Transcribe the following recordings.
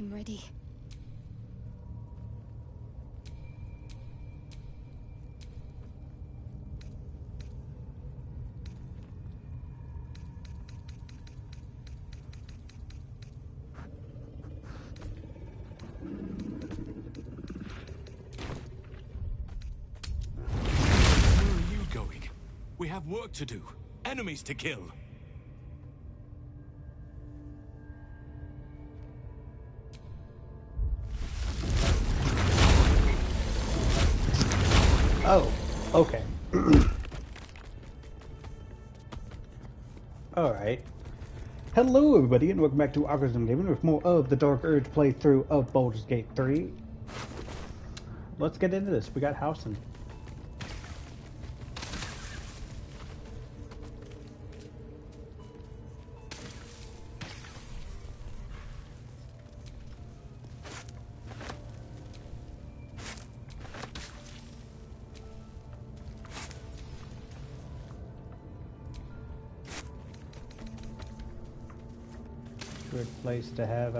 I'm ready. We have work to do, enemies to kill. Oh, okay. Alright. Hello everybody and welcome back to Augustin Gaming with more of the Dark Urge playthrough of Baldur's Gate 3. Let's get into this. We got Housen. Good place to have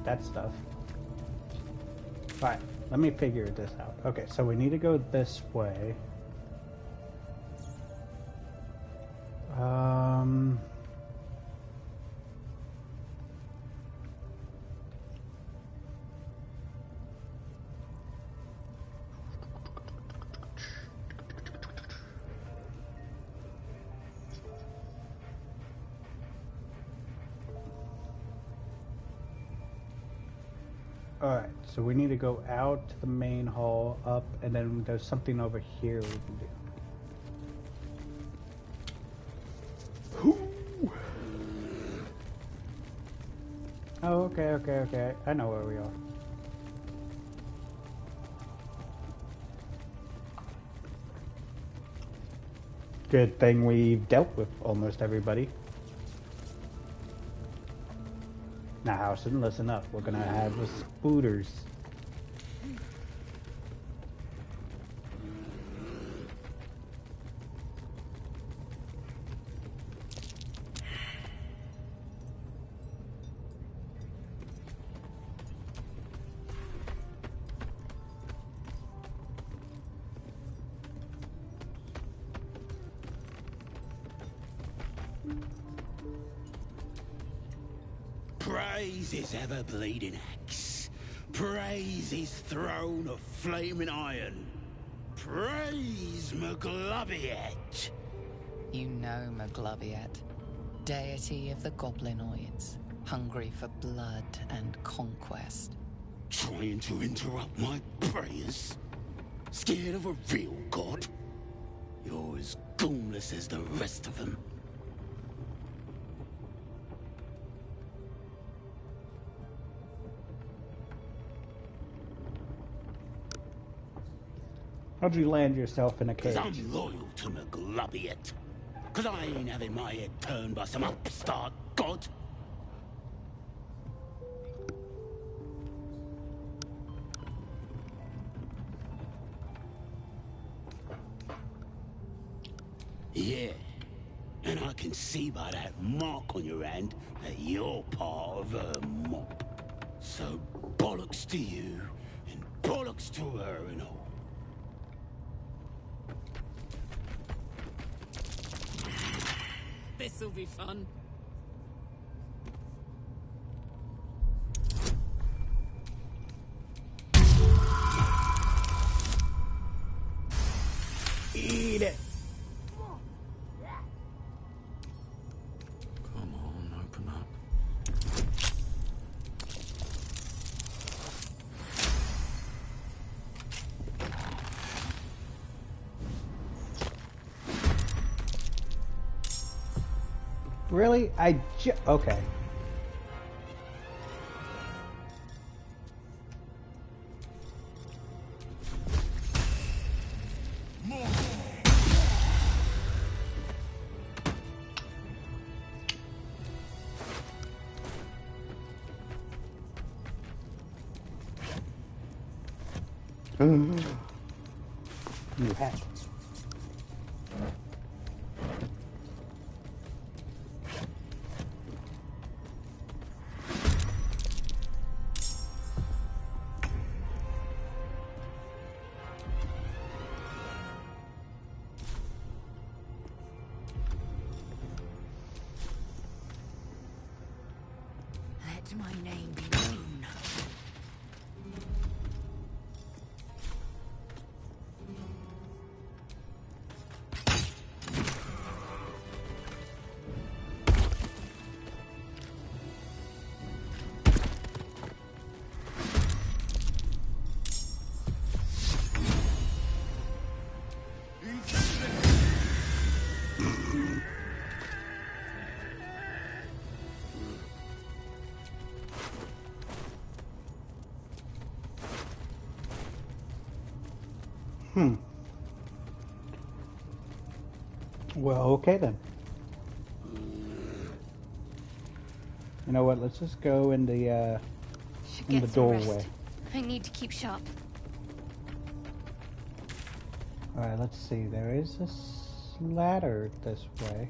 that stuff. Alright, let me figure this out. Okay, so we need to go this way. Alright, so we need to go out to the main hall, up, and then there's something over here we can do. Oh, okay. I know where we are. Good thing we've dealt with almost everybody. Now, Housen, listen up. We're gonna have the spooters. Praise his ever-bleeding axe. Praise his throne of flaming iron. Praise Maglobiet. You know Maglobiet, deity of the goblinoids, hungry for blood and conquest. Trying to interrupt my prayers? Scared of a real god? You're as goonless as the rest of them. How'd you land yourself in a cage? 'Cause I'm loyal to Maglobiet. 'Cause I ain't having my head turned by some upstart god. Yeah, and I can see by that mark on your hand that you're part of her mob. So bollocks to you, and bollocks to her and all. This'll be fun. Eat it! Come on, open up. Really? Okay. New hat. Let my name be known. Well, okay then. You know what? Let's just go in the Should in get the some doorway. rest. I need to keep sharp. All right. Let's see. There is a ladder this way.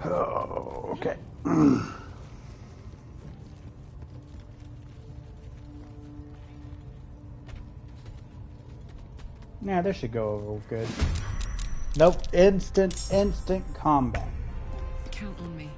Oh, okay. Now this should go over good. Nope. Instant combat. Count on me.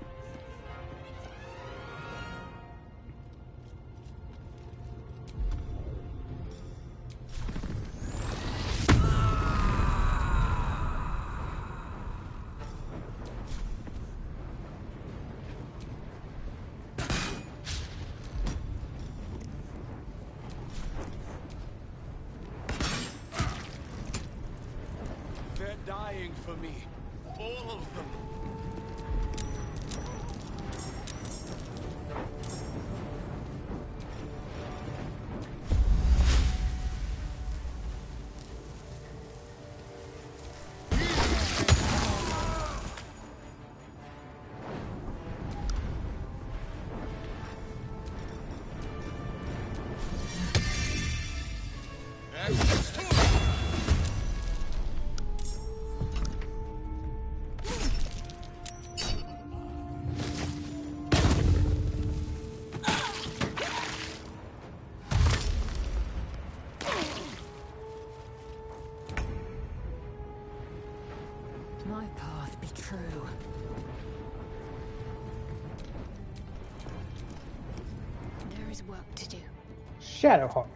They're dying for me. All of them. My path be true. There is work to do. Shadowheart.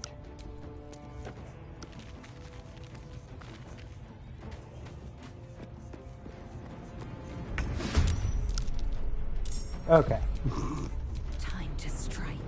Okay. Time to strike.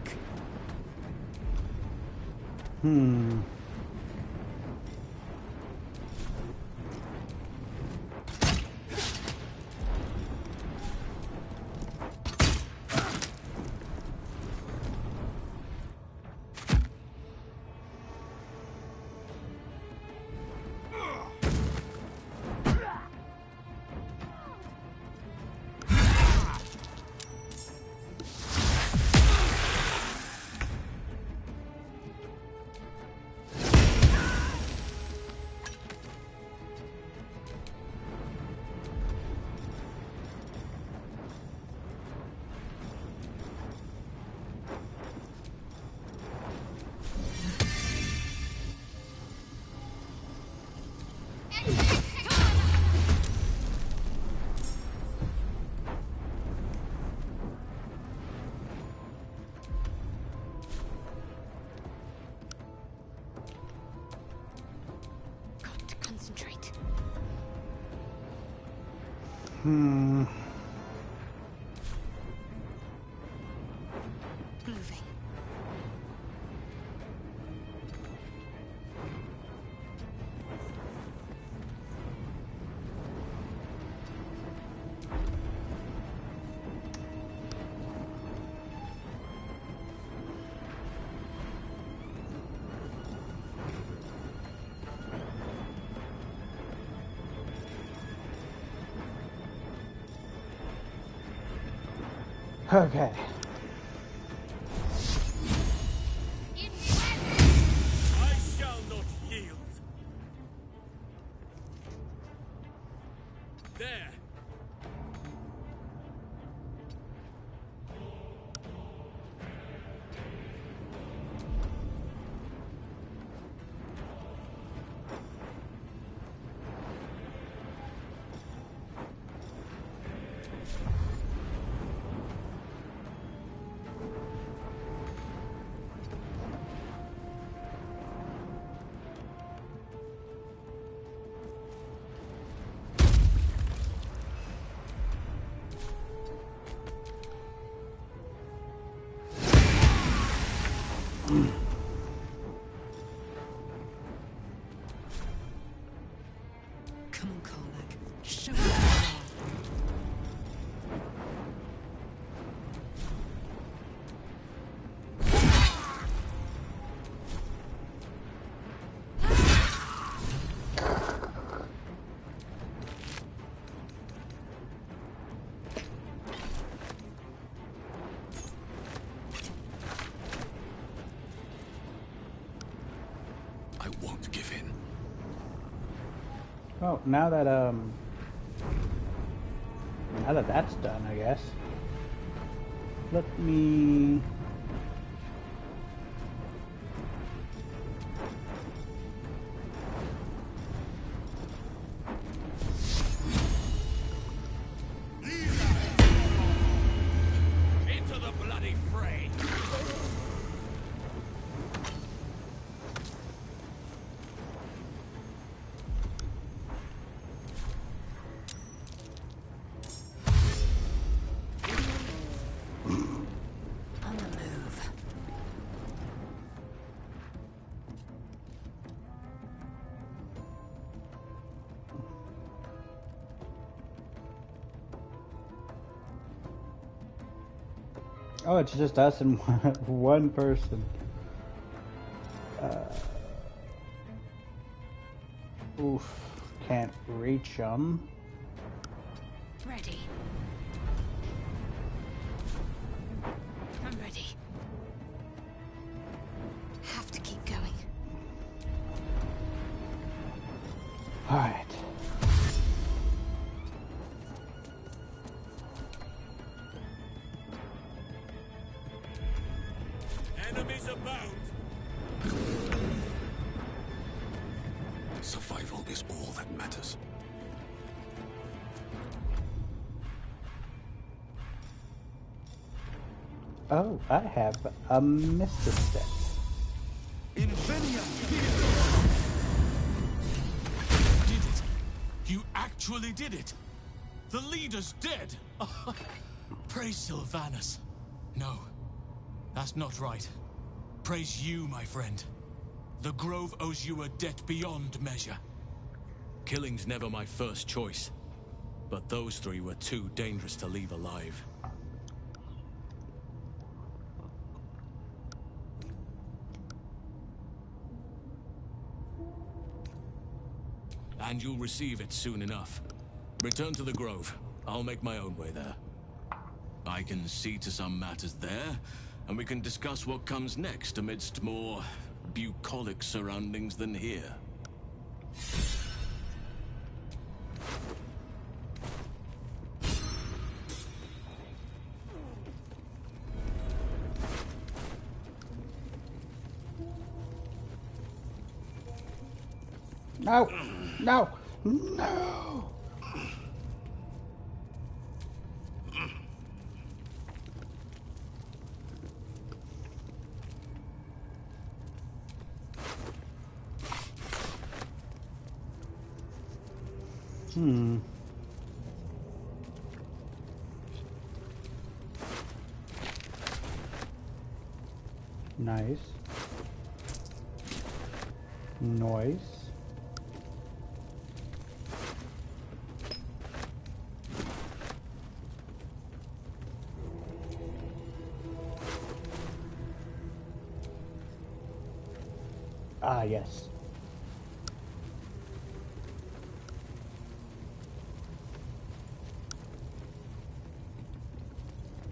Got to concentrate. Hmm. Moving. Okay. I shall not yield. There! Come on, Karlach. Show me who I won't give in. Well, now that that's done, I guess. Let me. Into the bloody fray! on the move. Oh, it's just us and one person. Oof, can't reach them. Ready. I'm ready. Have to keep going. All right. Enemies abound! Survival is all that matters. Oh, I have a misstep. Invenia! Did it! You actually did it! The leader's dead! Praise Sylvanus. No, that's not right. Praise you, my friend. The Grove owes you a debt beyond measure. Killing's never my first choice, but those three were too dangerous to leave alive. And you'll receive it soon enough. Return to the Grove. I'll make my own way there. I can see to some matters there, and we can discuss what comes next amidst more bucolic surroundings than here. No, no, no. Nice. Noise. Ah, yes.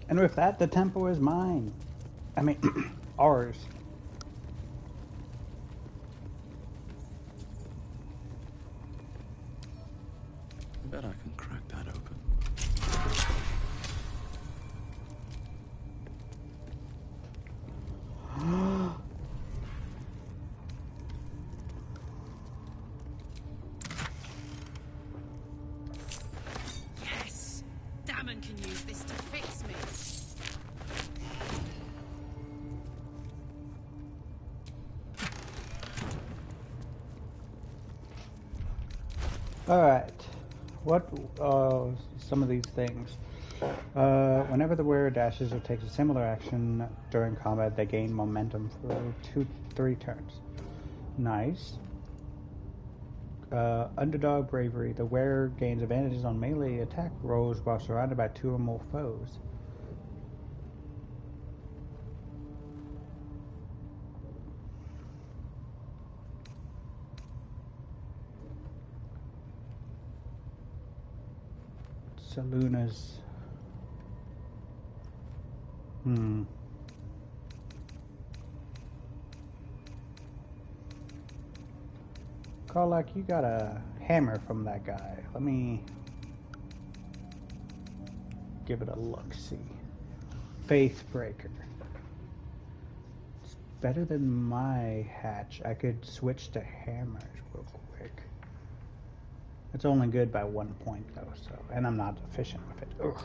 And with that, the temple is mine. I mean, ours. Bet I can crack that open. Yes! Damon can use this to fix me. Alright. What some of these things? Whenever the wearer dashes or takes a similar action during combat, they gain momentum for 2-3 turns. Nice. Underdog bravery. The wearer gains advantages on melee attack rolls while surrounded by 2 or more foes. Saluna's. Karlak, you got a hammer from that guy. Let me give it a look-see. Faithbreaker. It's better than my hatch. I could switch to hammers real quick. It's only good by 1 point though, so, and I'm not efficient with it. Ugh.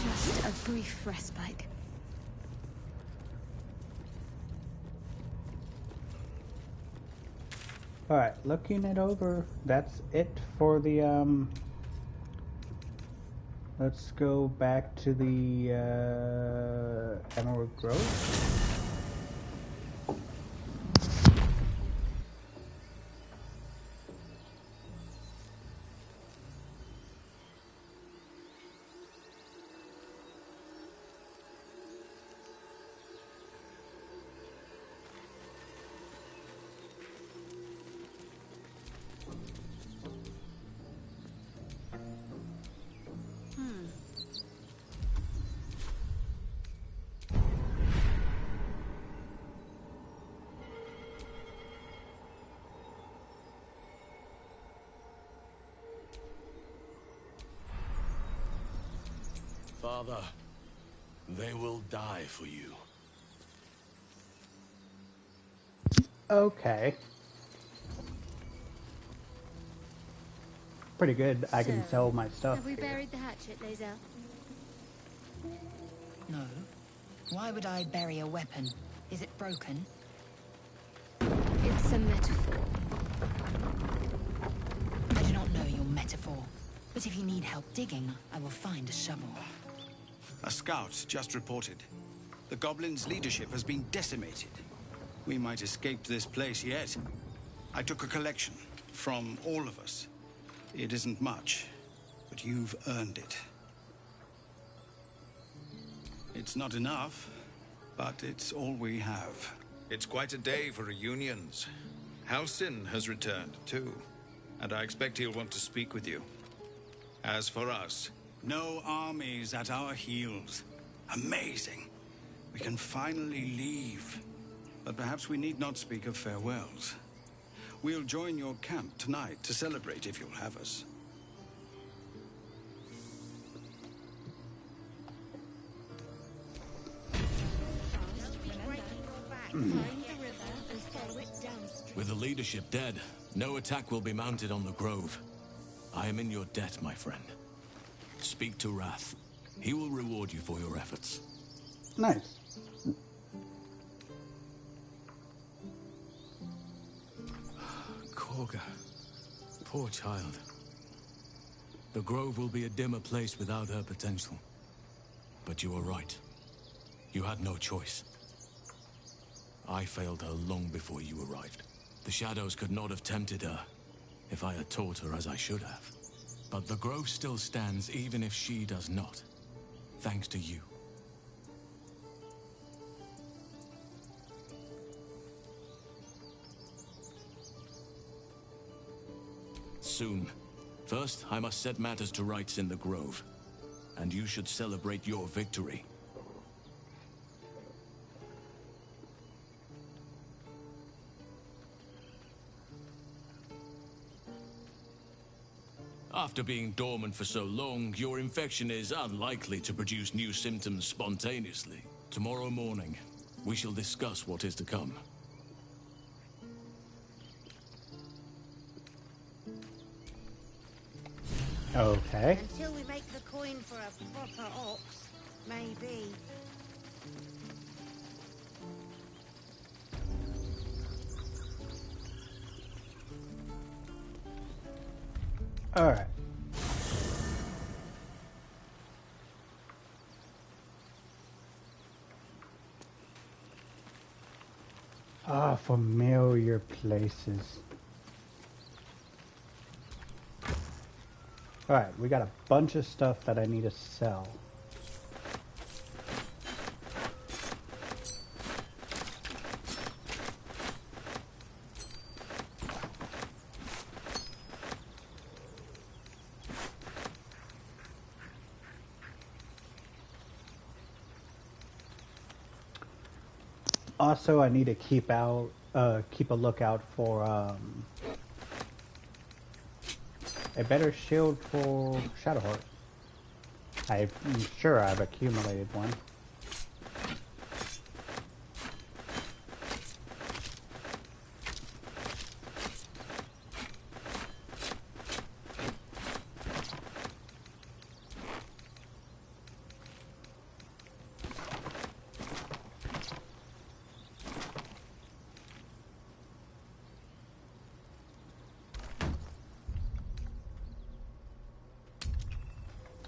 Just a brief respite. Alright, looking it over, that's it for the, let's go back to the, Emerald Grove. Father, they will die for you. Okay. Pretty good. I can So, sell my stuff Have we here. buried the hatchet, Lae'zel? No. Why would I bury a weapon? Is it broken? It's a metaphor. I do not know your metaphor. But if you need help digging, I will find a shovel. A scout just reported. The goblins' leadership has been decimated. We might escape this place yet. I took a collection from all of us. It isn't much, but you've earned it. It's not enough, but it's all we have. It's quite a day for reunions. Halsin has returned, too. And I expect he'll want to speak with you. As for us... No armies at our heels. Amazing. We can finally leave. But perhaps we need not speak of farewells. We'll join your camp tonight to celebrate if you'll have us. With the leadership dead, no attack will be mounted on the Grove. I am in your debt, my friend. Speak to Wrath. He will reward you for your efforts. Nice. Korga. Poor child. The Grove will be a dimmer place without her potential. But you are right. You had no choice. I failed her long before you arrived. The shadows could not have tempted her if I had taught her as I should have. But the Grove still stands even if she does not. Thanks to you. Soon. First, I must set matters to rights in the Grove. And you should celebrate your victory. After being dormant for so long, your infection is unlikely to produce new symptoms spontaneously. Tomorrow morning, we shall discuss what is to come. Okay. Until we make the coin for a proper ox, maybe. All right. Ah, familiar places. All right, we got a bunch of stuff that I need to sell. Also, I need to keep a lookout for a better shield for Shadowheart. I'm sure I've accumulated one.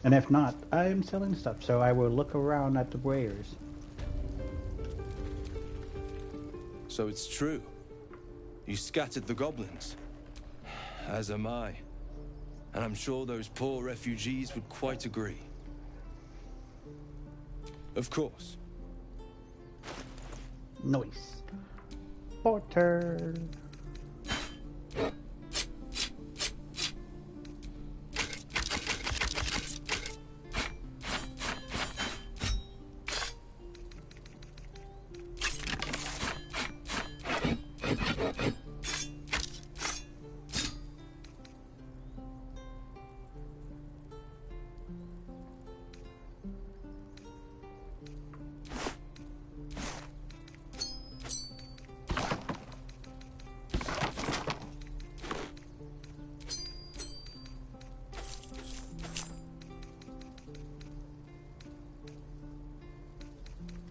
And if not, I am selling stuff, so I will look around at the wares. So it's true. You scattered the goblins. As am I. And I'm sure those poor refugees would quite agree. Of course. Nice. Porter.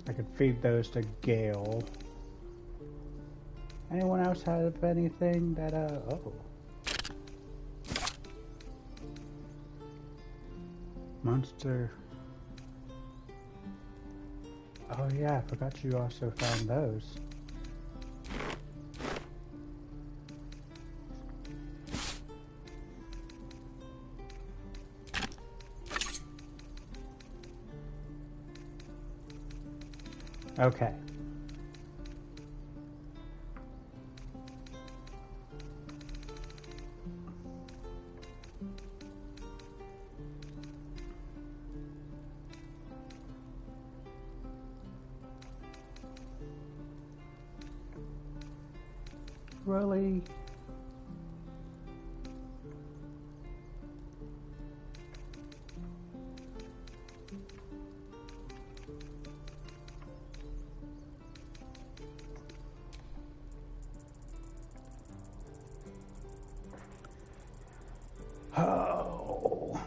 I could feed those to Gale. Anyone else have anything that, oh. Monster. Oh yeah, I forgot you also found those. Okay. Really? Oh.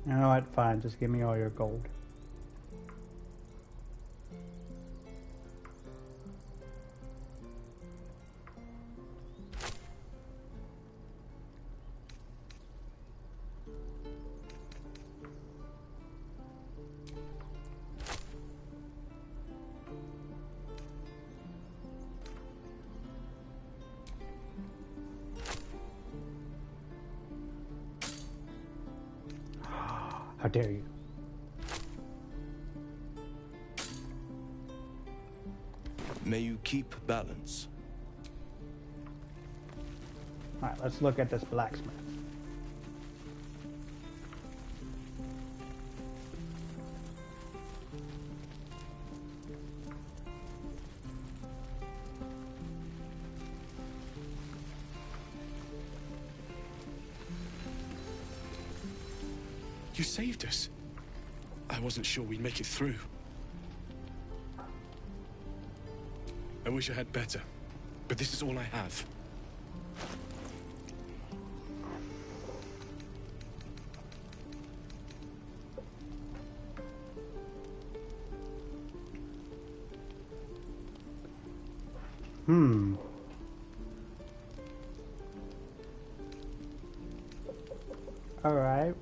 You know what? Fine. Just give me all your gold. How dare you? May you keep balance. Alright, let's look at this blacksmith. You saved us. I wasn't sure we'd make it through. I wish I had better, but this is all I have. All right.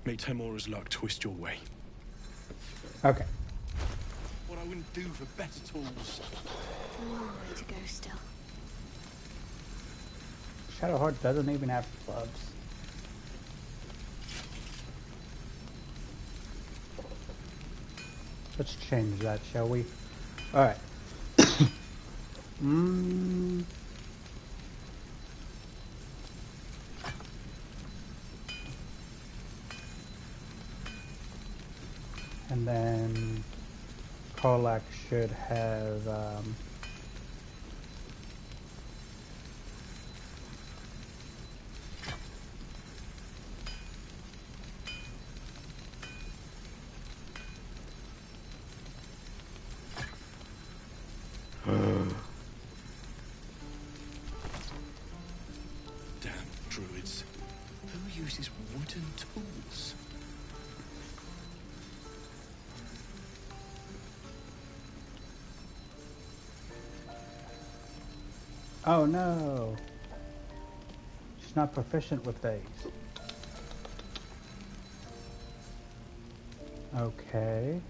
May Temora's luck twist your way. Okay. What I wouldn't do for better tools. A long way to go still. Shadowheart doesn't even have clubs. Let's change that, shall we? Alright. And then Kolak should have Damn druids. Who uses wooden tools? oh no. She's not proficient with these. Okay.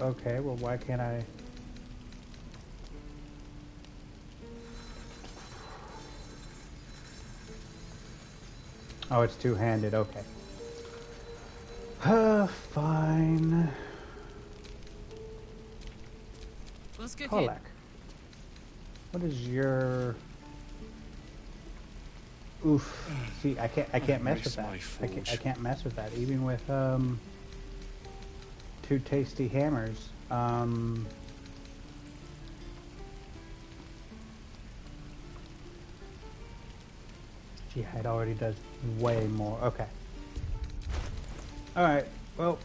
Okay, well, why can't I? Oh, it's two-handed, okay. Fine. Let's go Kolak. What is your... Oof. See, I can't mess with that. I can't mess with that, even with, two tasty hammers. Jihad already does way more. Okay. Alright, well.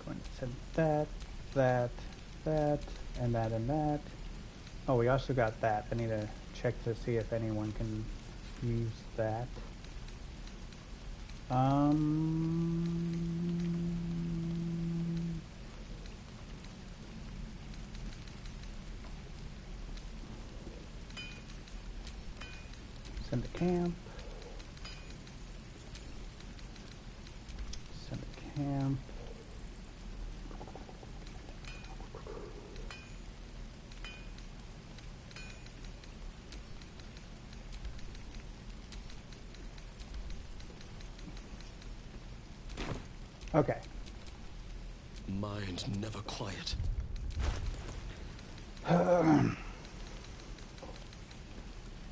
Going to send that, and that, and that. Oh, we also got that. I need to check to see if anyone can use that. Send to camp. Send to camp. Okay. Mind never quiet.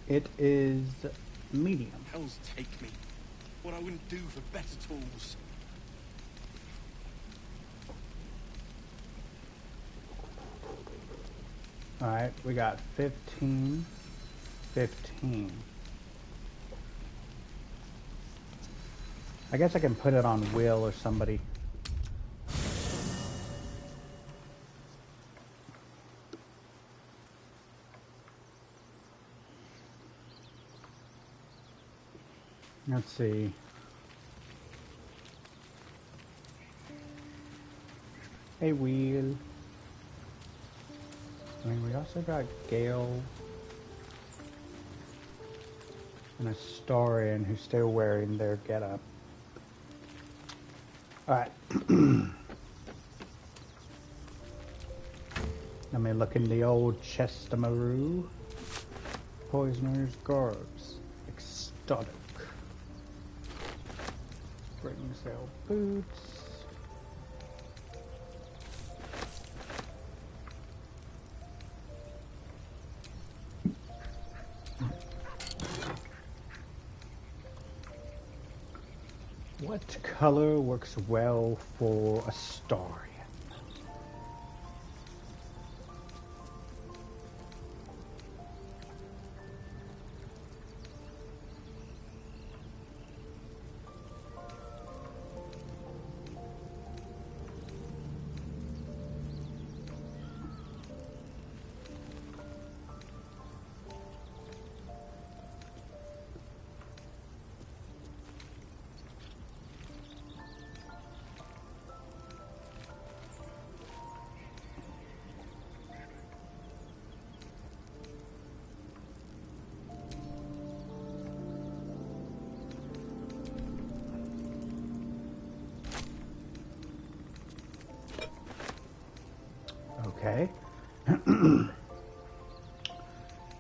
It is medium. Hells take me. What I wouldn't do for better tools. Alright, we got 15, 15. I guess I can put it on Will or somebody. Let's see. Hey, Wheel. I mean, we also got Gale and Astarion who's still wearing their getup. Alright. Let me look in the old Chestamaroo. Poisoner's Garbs. Exotic. Bring sail boots. What color works well for Astarion? Okay.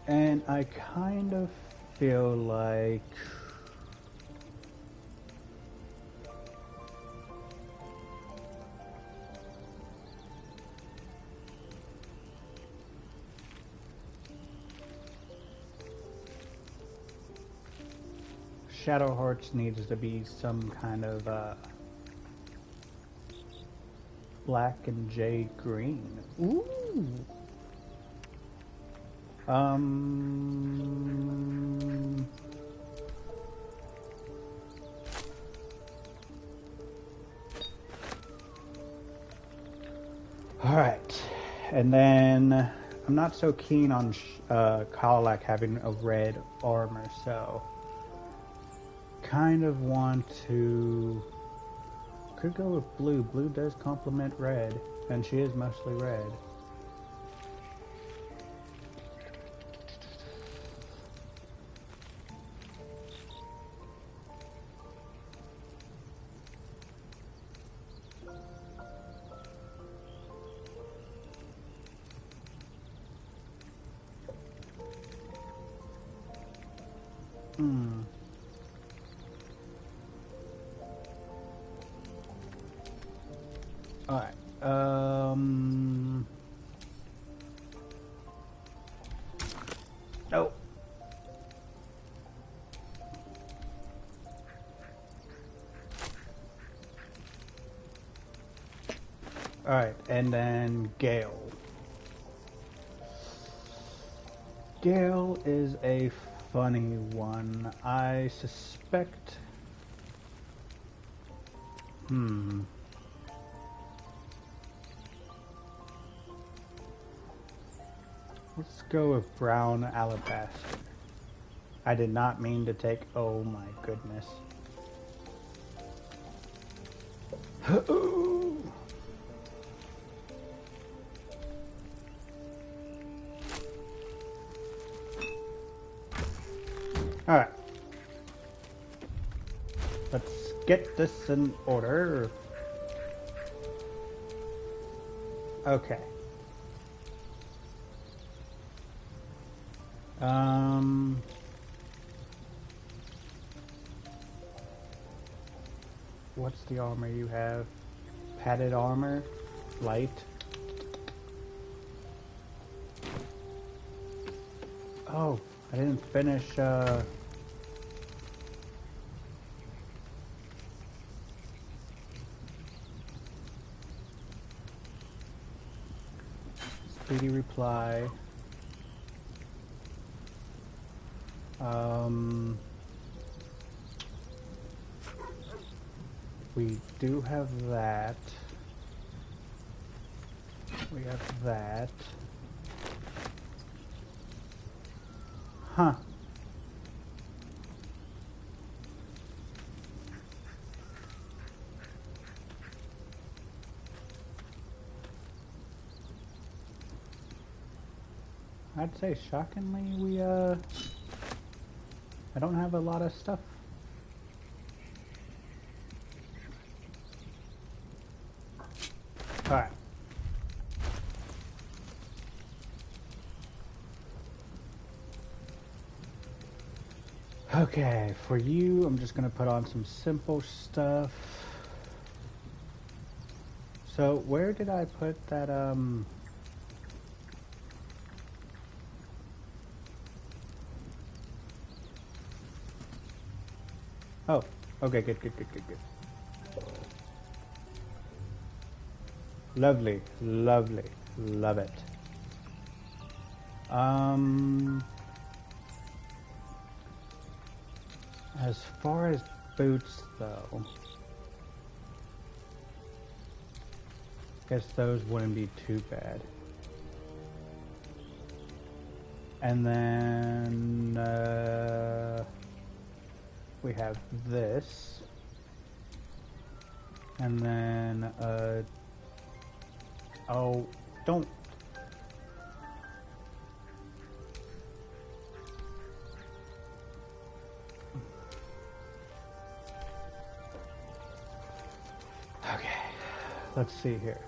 And I kind of feel like Shadow Hearts needs to be some kind of black and jade green. Ooh. All right, and then I'm not so keen on Karlak having a red armor, so kind of want to. Could go with blue. Blue does complement red, and she is mostly red. Alright, nope. Alright, and then Gale. Gale is a funny one. I suspect... Let's go with brown alabaster. I did not mean to take... Oh my goodness. Alright. Let's get this in order. Okay. What's the armor you have? Padded armor? Light? Oh, I didn't finish, Speedy reply. We do have that. We have that. Huh. I'd say shockingly we I don't have a lot of stuff. Alright. Okay, for you, I'm just gonna put on some simple stuff. So, where did I put that, Oh, okay, good. Lovely, love it. As far as boots, though, guess those wouldn't be too bad. And then we have this, and then oh, don't. Okay, let's see here.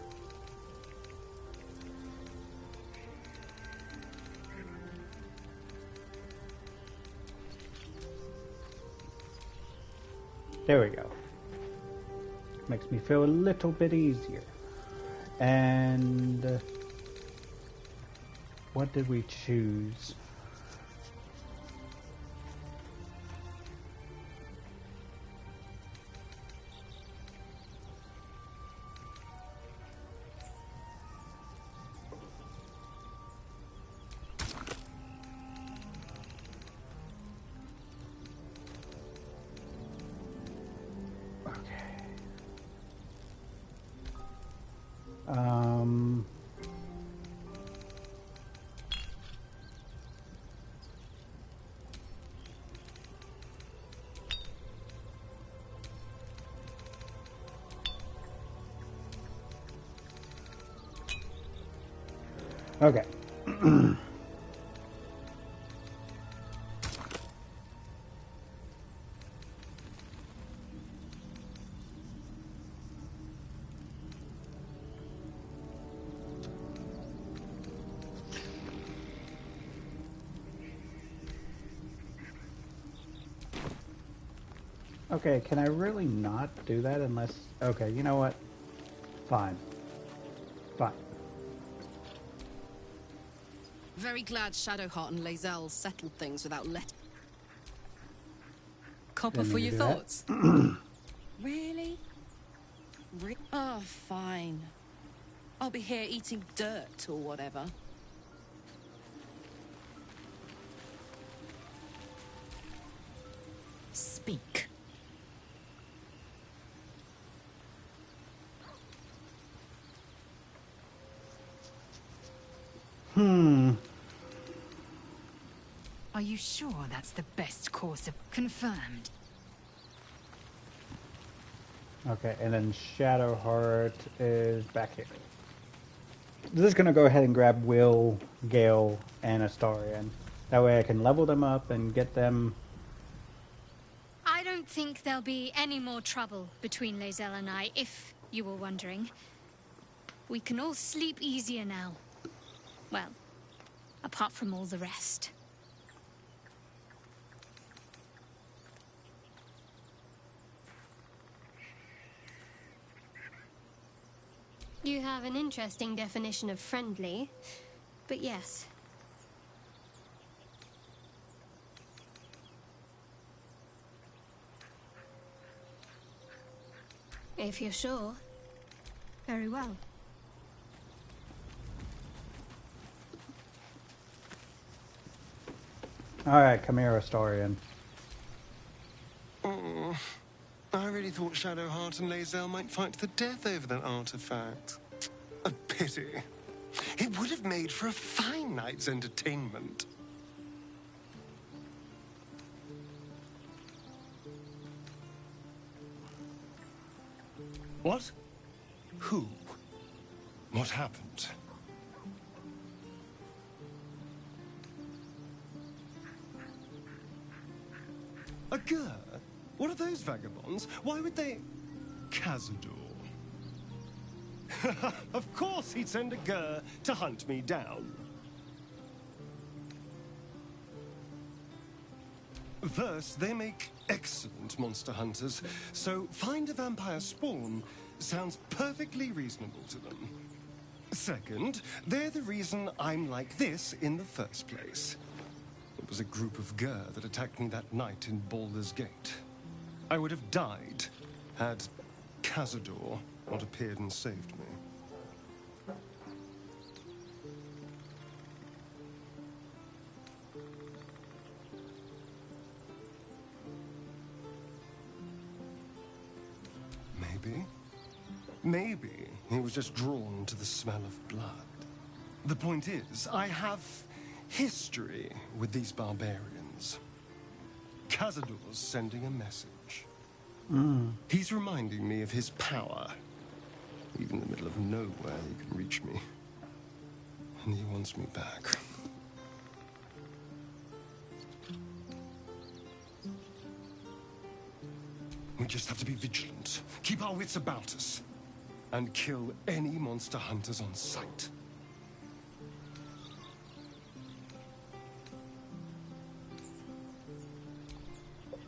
There we go. Makes me feel a little bit easier. And what did we choose? Okay. Okay, can I really not do that unless... Okay, you know what? Fine. Fine. Very glad Shadowheart and Lae'zel settled things without let. Copper for your thoughts? Really? Oh, fine. I'll be here eating dirt or whatever. Speak. Are you sure that's the best course of... Confirmed. Okay, and then Shadowheart is back here. I'm just gonna go ahead and grab Will, Gale, and Astarion. That way I can level them up and get them... I don't think there'll be any more trouble between Lae'zel and I, if you were wondering. We can all sleep easier now. Well, apart from all the rest. You have an interesting definition of friendly, but yes. If you're sure, very well. Alright, come here, Astarion. Oh, I really thought Shadowheart and Lae'zel might fight to the death over that artifact. A pity. It would have made for a fine night's entertainment. What? Who? What happened? A Gur? What are those vagabonds? Why would they... Cazador. Of course he'd send a Gur to hunt me down. First, they make excellent monster hunters, so find a vampire spawn sounds perfectly reasonable to them. Second, they're the reason I'm like this in the first place. It was a group of Gur that attacked me that night in Baldur's Gate. I would have died had Cazador not appeared and saved me. Maybe he was just drawn to the smell of blood. The point is, I have history with these barbarians. Cazador's sending a message. He's reminding me of his power. Even in the middle of nowhere, he can reach me. And he wants me back. We just have to be vigilant, keep our wits about us, and kill any monster hunters on sight.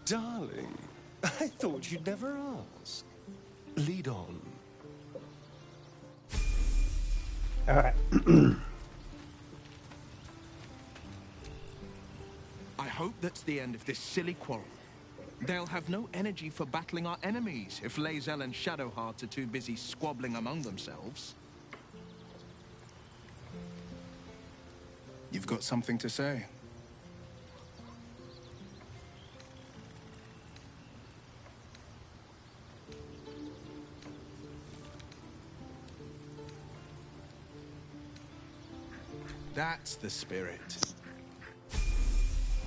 Darling, I thought you'd never ask. Lead on. All right. I hope that's the end of this silly quarrel. They'll have no energy for battling our enemies if Lae'zel and Shadowheart are too busy squabbling among themselves. You've got something to say? That's the spirit.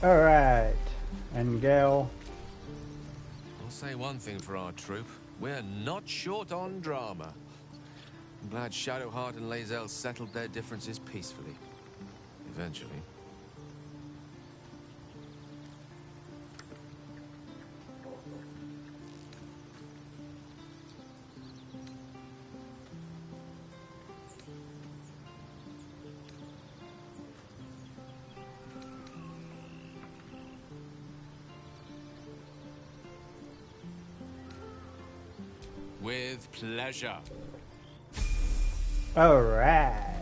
All right. And Gale. I'll say one thing for our troop. We're not short on drama. I'm glad Shadowheart and Lae'zel settled their differences peacefully. Eventually. With pleasure. All right.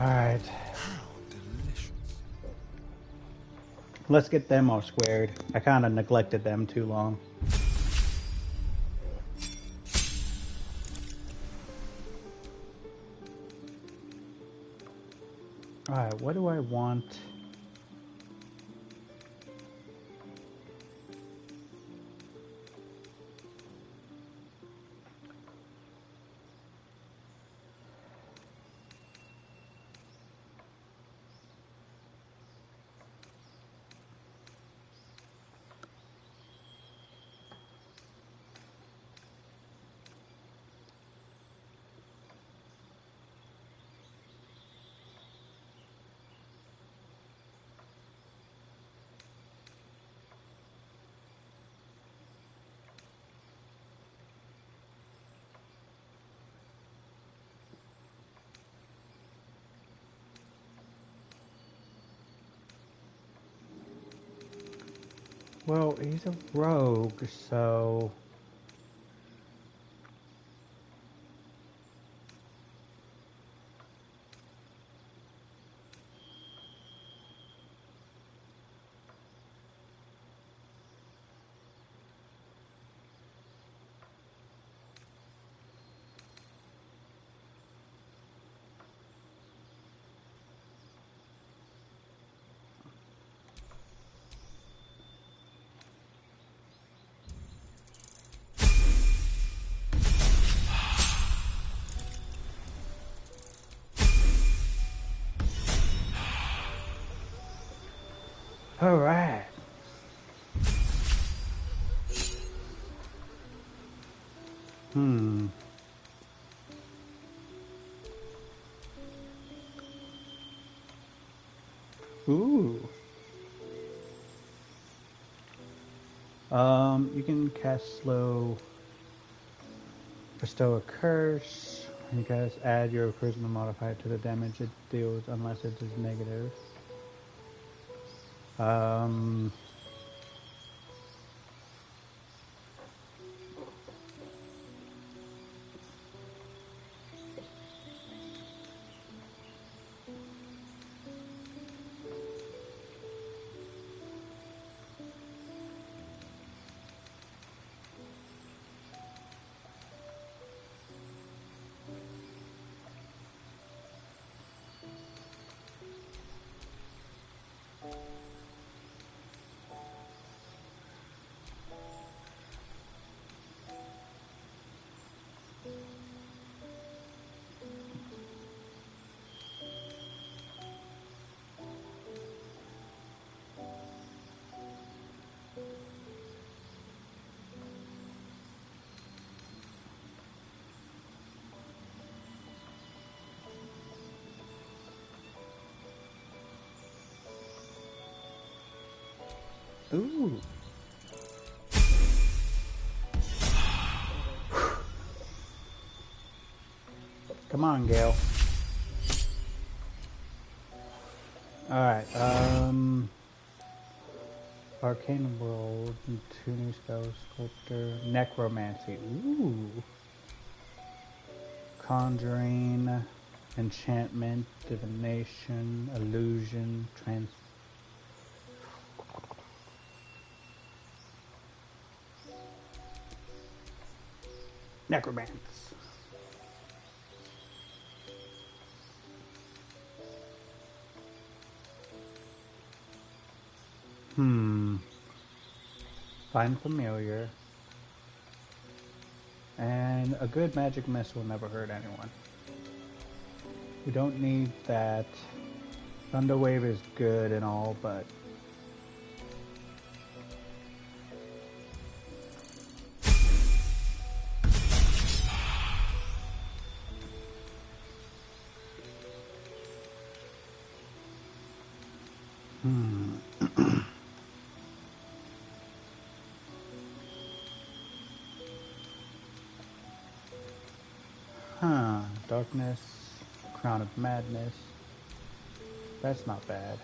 All right. Let's get them all squared. I kind of neglected them too long. All right, what do I want? Well, he's a rogue, so... All right. Ooh. You can cast slow, bestow a curse. You guys add your charisma modifier to the damage it deals unless it is negative. Ooh. Come on, Gale. Alright, Arcane World, two new spells, Sculptor, Necromancy, ooh. Conjuring, Enchantment, Divination, Illusion, Necromance. Find familiar. And a good magic mist will never hurt anyone. We don't need that. Thunderwave is good and all, but Darkness, Crown of Madness. That's not bad.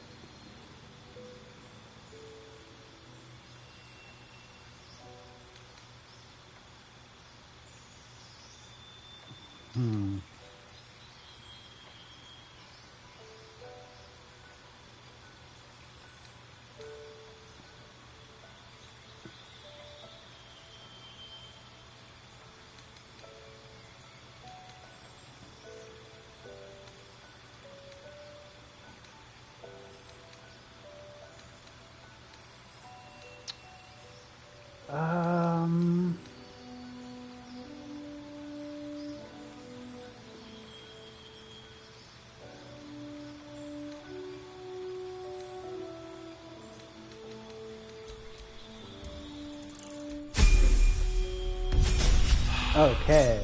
Okay.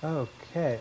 Okay,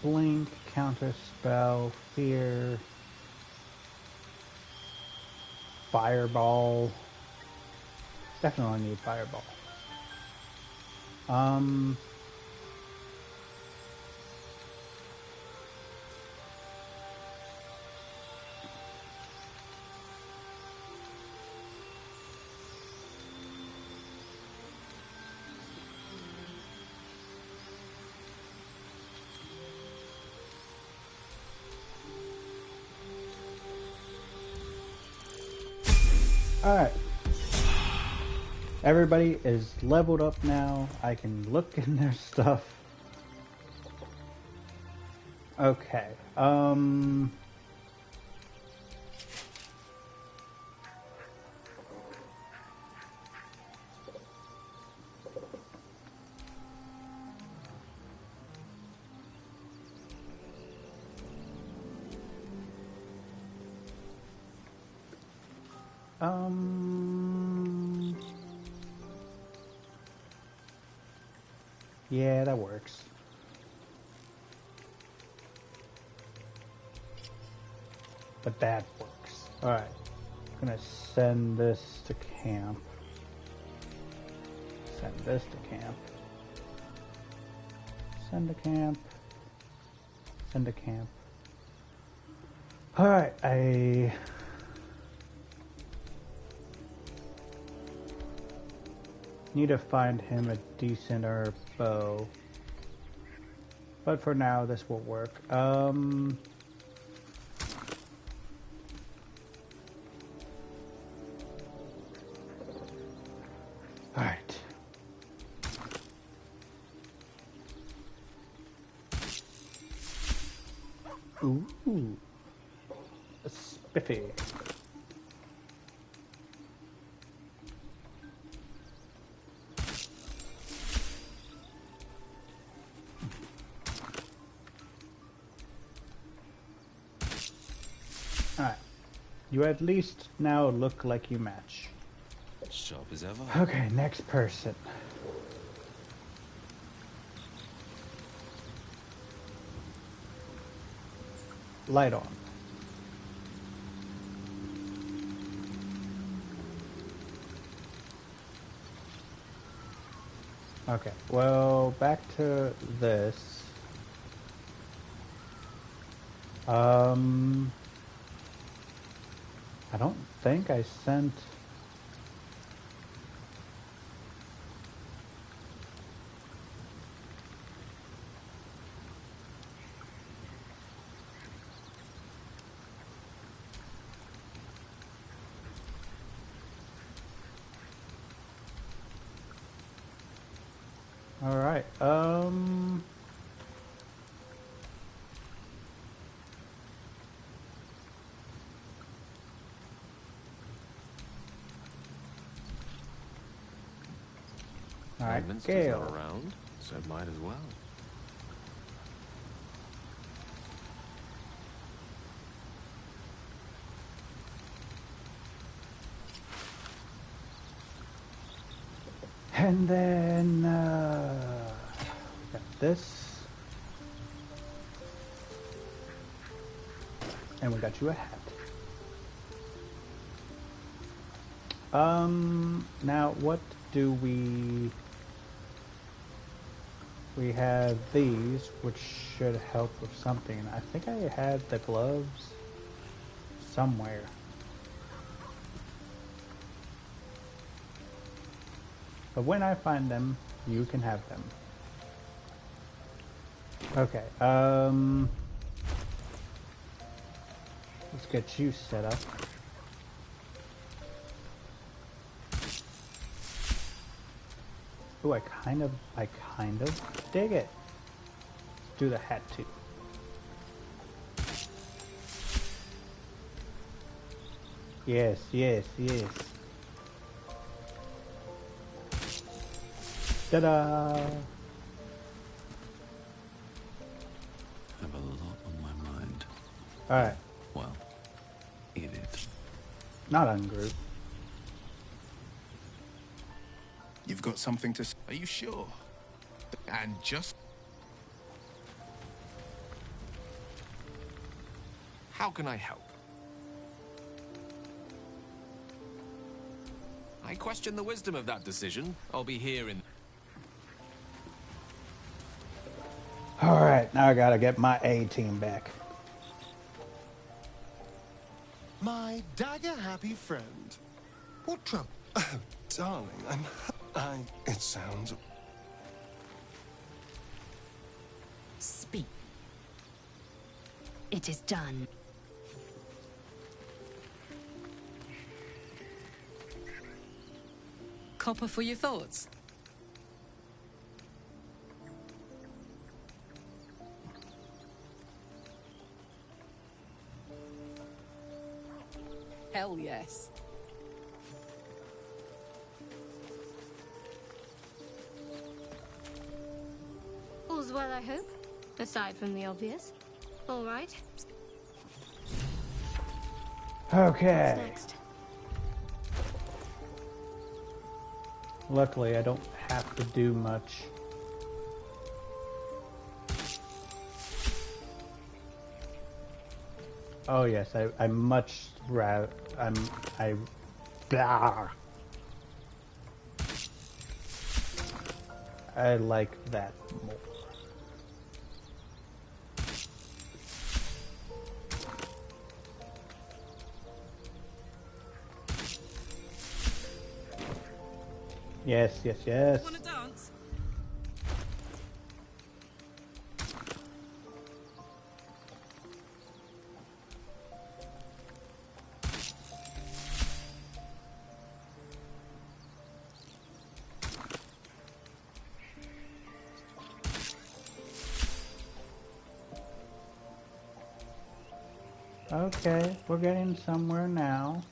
blink, counter spell, fear, fireball. Definitely need fireball. Alright. Everybody is leveled up now. I can look in their stuff. Okay. Yeah, that works. But that works. Alright. I'm gonna send this to camp. Send this to camp. Send to camp. Send to camp. Alright, I need to find him a decenter bow. But for now, this will work. Alright. Ooh. A spiffy. Alright. You at least now look like you match. Sharp as ever. Okay, next person. Light on. Okay, well, back to this. I don't think I sent... Alright, Alright, Gale. Not around, so it might as well. And then, we got this. And we got you a hat. Now what do we... We have these, which should help with something. I think I had the gloves somewhere. But when I find them, you can have them. Okay, let's get you set up. Ooh, I kind of dig it. Let's do the hat too. Yes, yes, yes. Ta-da! I have a lot on my mind. Alright. Well, Edith. Not ungroup. You've got something to say? Are you sure? And just... How can I help? I question the wisdom of that decision. I'll be here in... Alright, now I gotta get my A-team back. My dagger-happy friend. What trouble? Oh, darling, it sounds... Speak. It is done. Copper for your thoughts? Hell yes. All's well, I hope. Aside from the obvious. All right. Okay. What's next? Luckily, I don't have to do much. Oh yes, I much rather blah. I like that more. Yes, yes, yes. Wanna dance? Okay, we're getting somewhere now.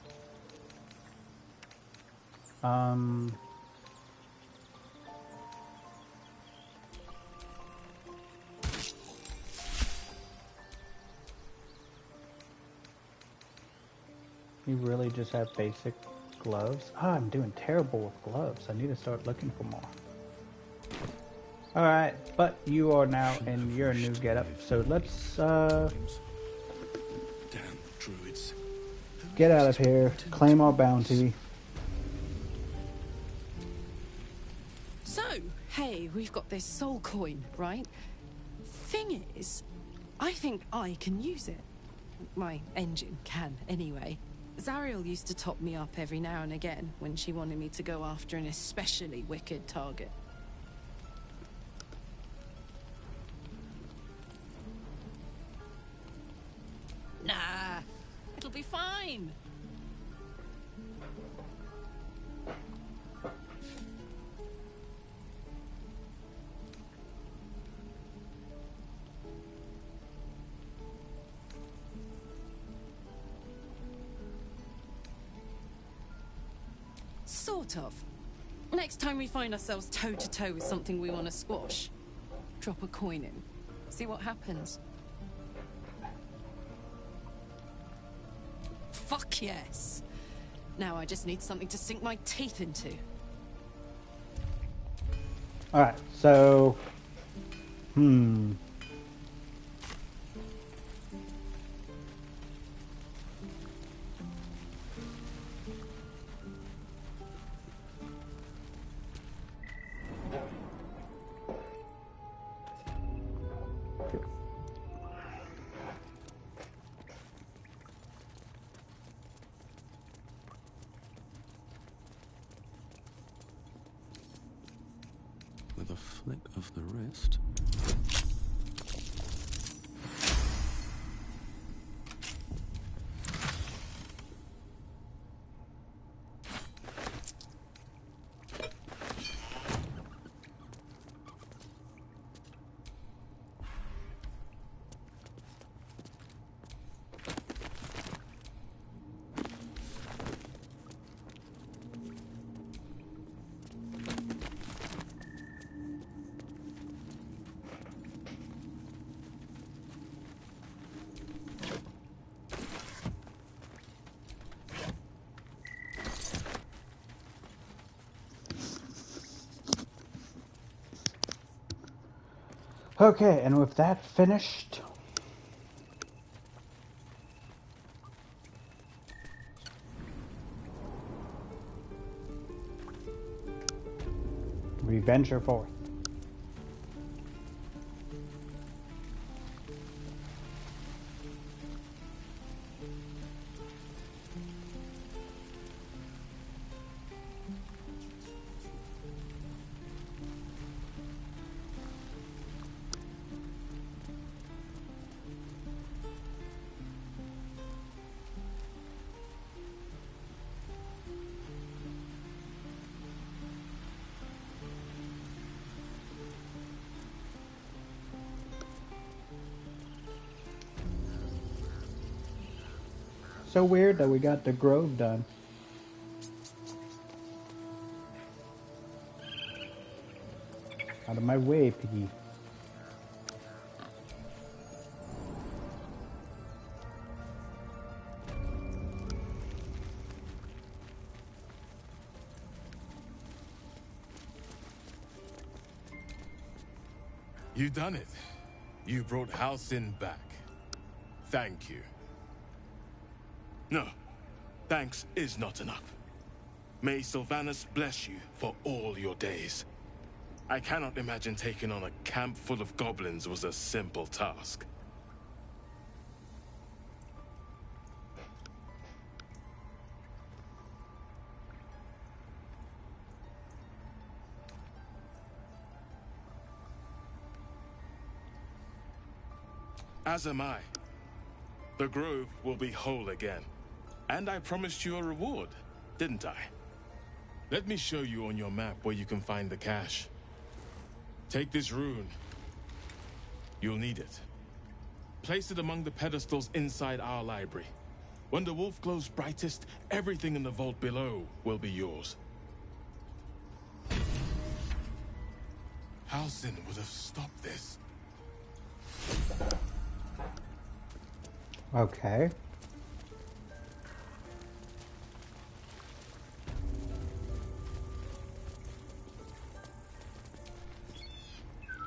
You really just have basic gloves? Ah, I'm doing terrible with gloves. I need to start looking for more. Alright, but you are now in your new getup, so let's get out of here, claim our bounty. So, hey, we've got this soul coin, right? Thing is, I think I can use it. My engine can, anyway. Zariel used to top me up every now and again when she wanted me to go after an especially wicked target. Nah, it'll be fine. Sort of. Next time we find ourselves toe-to-toe with something we want to squash, drop a coin in. See what happens. Fuck yes! Now I just need something to sink my teeth into. Alright, so... With a flick of the wrist. Okay, and with that finished, we venture forth. So weird that we got the grove done. Out of my way, piggy. You done it. You brought Halcyon back. Thank you. No, thanks is not enough. May Sylvanus bless you for all your days. I cannot imagine taking on a camp full of goblins was a simple task. As am I. The grove will be whole again. And I promised you a reward, didn't I? Let me show you on your map where you can find the cache. Take this rune. You'll need it. Place it among the pedestals inside our library. When the wolf glows brightest, everything in the vault below will be yours. Halcyon would have stopped this. Okay.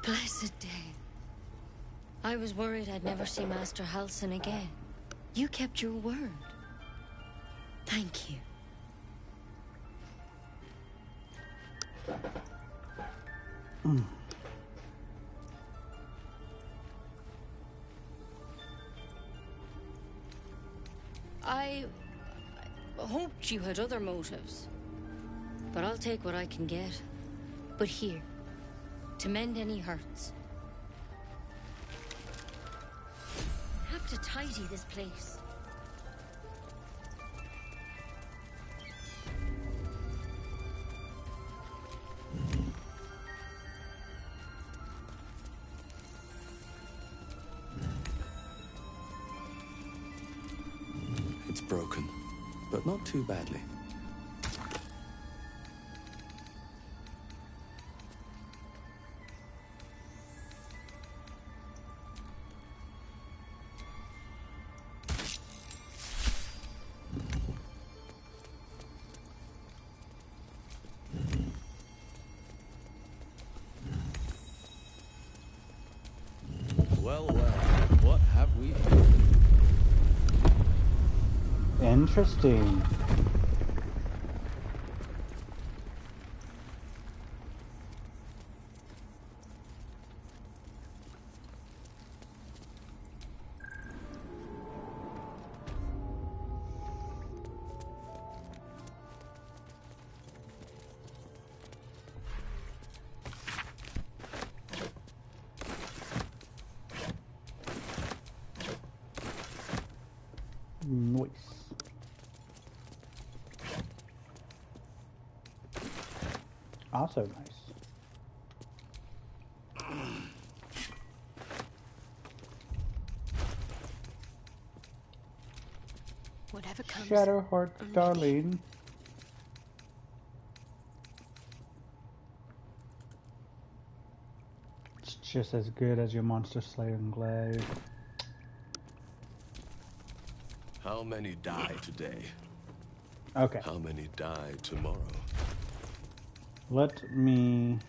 Blessed day. I was worried I'd never see Master Halcyon again. You kept your word. Thank you. I hoped you had other motives. But I'll take what I can get. But here, to mend any hurts. Have to tidy this place. It's broken, but not too badly. Well, what have we here? Interesting. Nice. Also nice. Whatever comes. Shadowheart, darling. It's just as good as your Monster Slayer Glaive. How many die today? Okay. How many die tomorrow? Let me...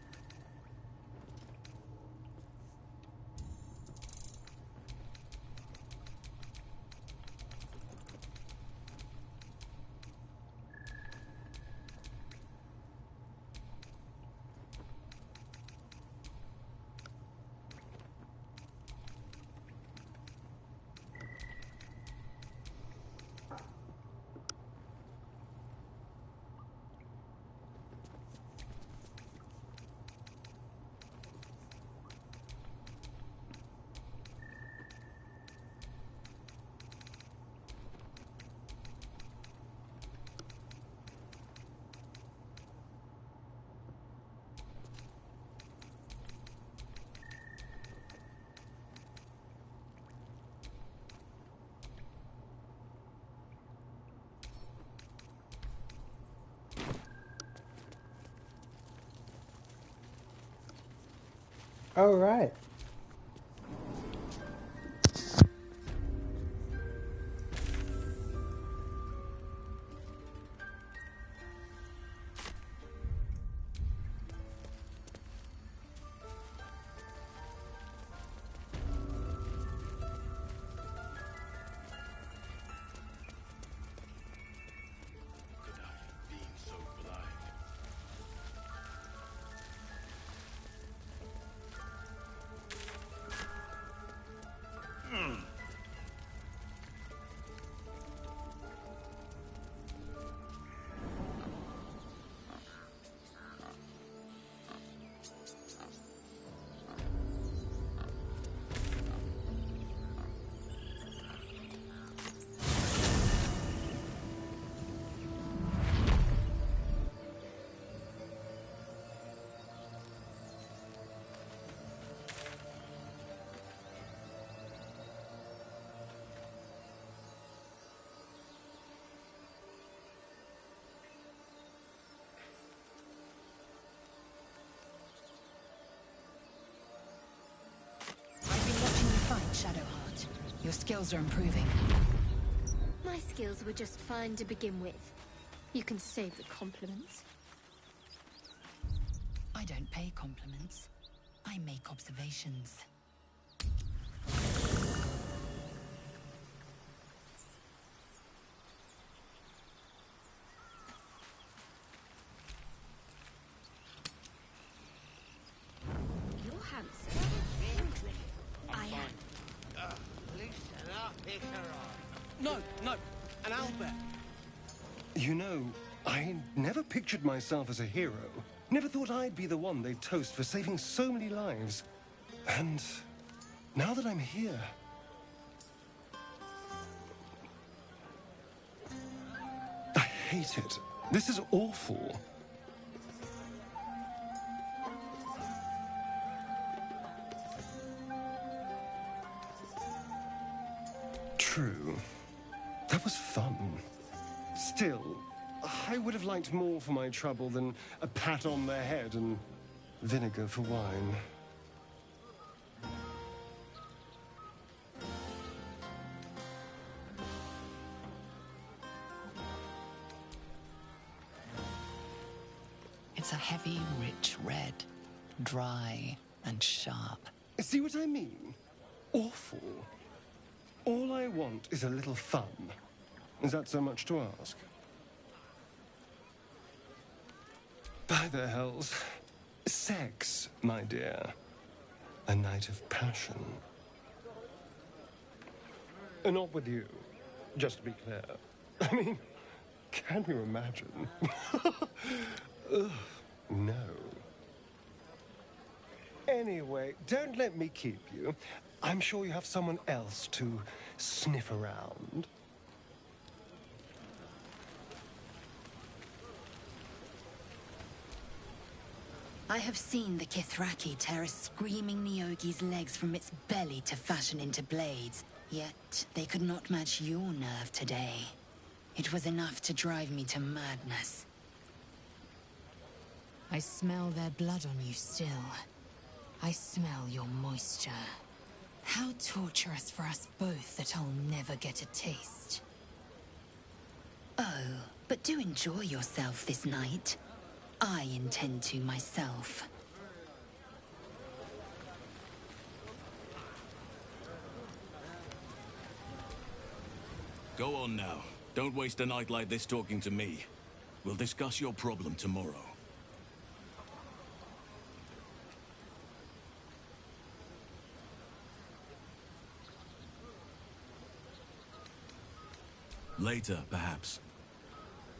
All right. I've been watching you fight, Shadowheart. Your skills are improving. My skills were just fine to begin with. You can save the compliments. I don't pay compliments. I make observations. You're handsome. I am. Loosen up, Icarus. No, an Albert. You know, I never pictured myself as a hero. Never thought I'd be the one they'd toast for saving so many lives. And now that I'm here... I hate it. This is awful. True. That was fun. Still, I would have liked more for my trouble than a pat on the head and vinegar for wine. It's a heavy, rich red, dry and sharp. See what I mean? Awful. All I want is a little fun. Is that so much to ask? By the hells. Sex, my dear. A night of passion. Not with you, just to be clear. I mean, can you imagine? Ugh, no. Anyway, don't let me keep you. I'm sure you have someone else to sniff around. I have seen the Kithraki tear a screaming Neogi's legs from its belly to fashion into blades. Yet, they could not match your nerve today. It was enough to drive me to madness. I smell their blood on you still. I smell your moisture. How torturous for us both that I'll never get a taste. Oh, but do enjoy yourself this night. I intend to myself. Go on now. Don't waste a night like this talking to me. We'll discuss your problem tomorrow. Later, perhaps.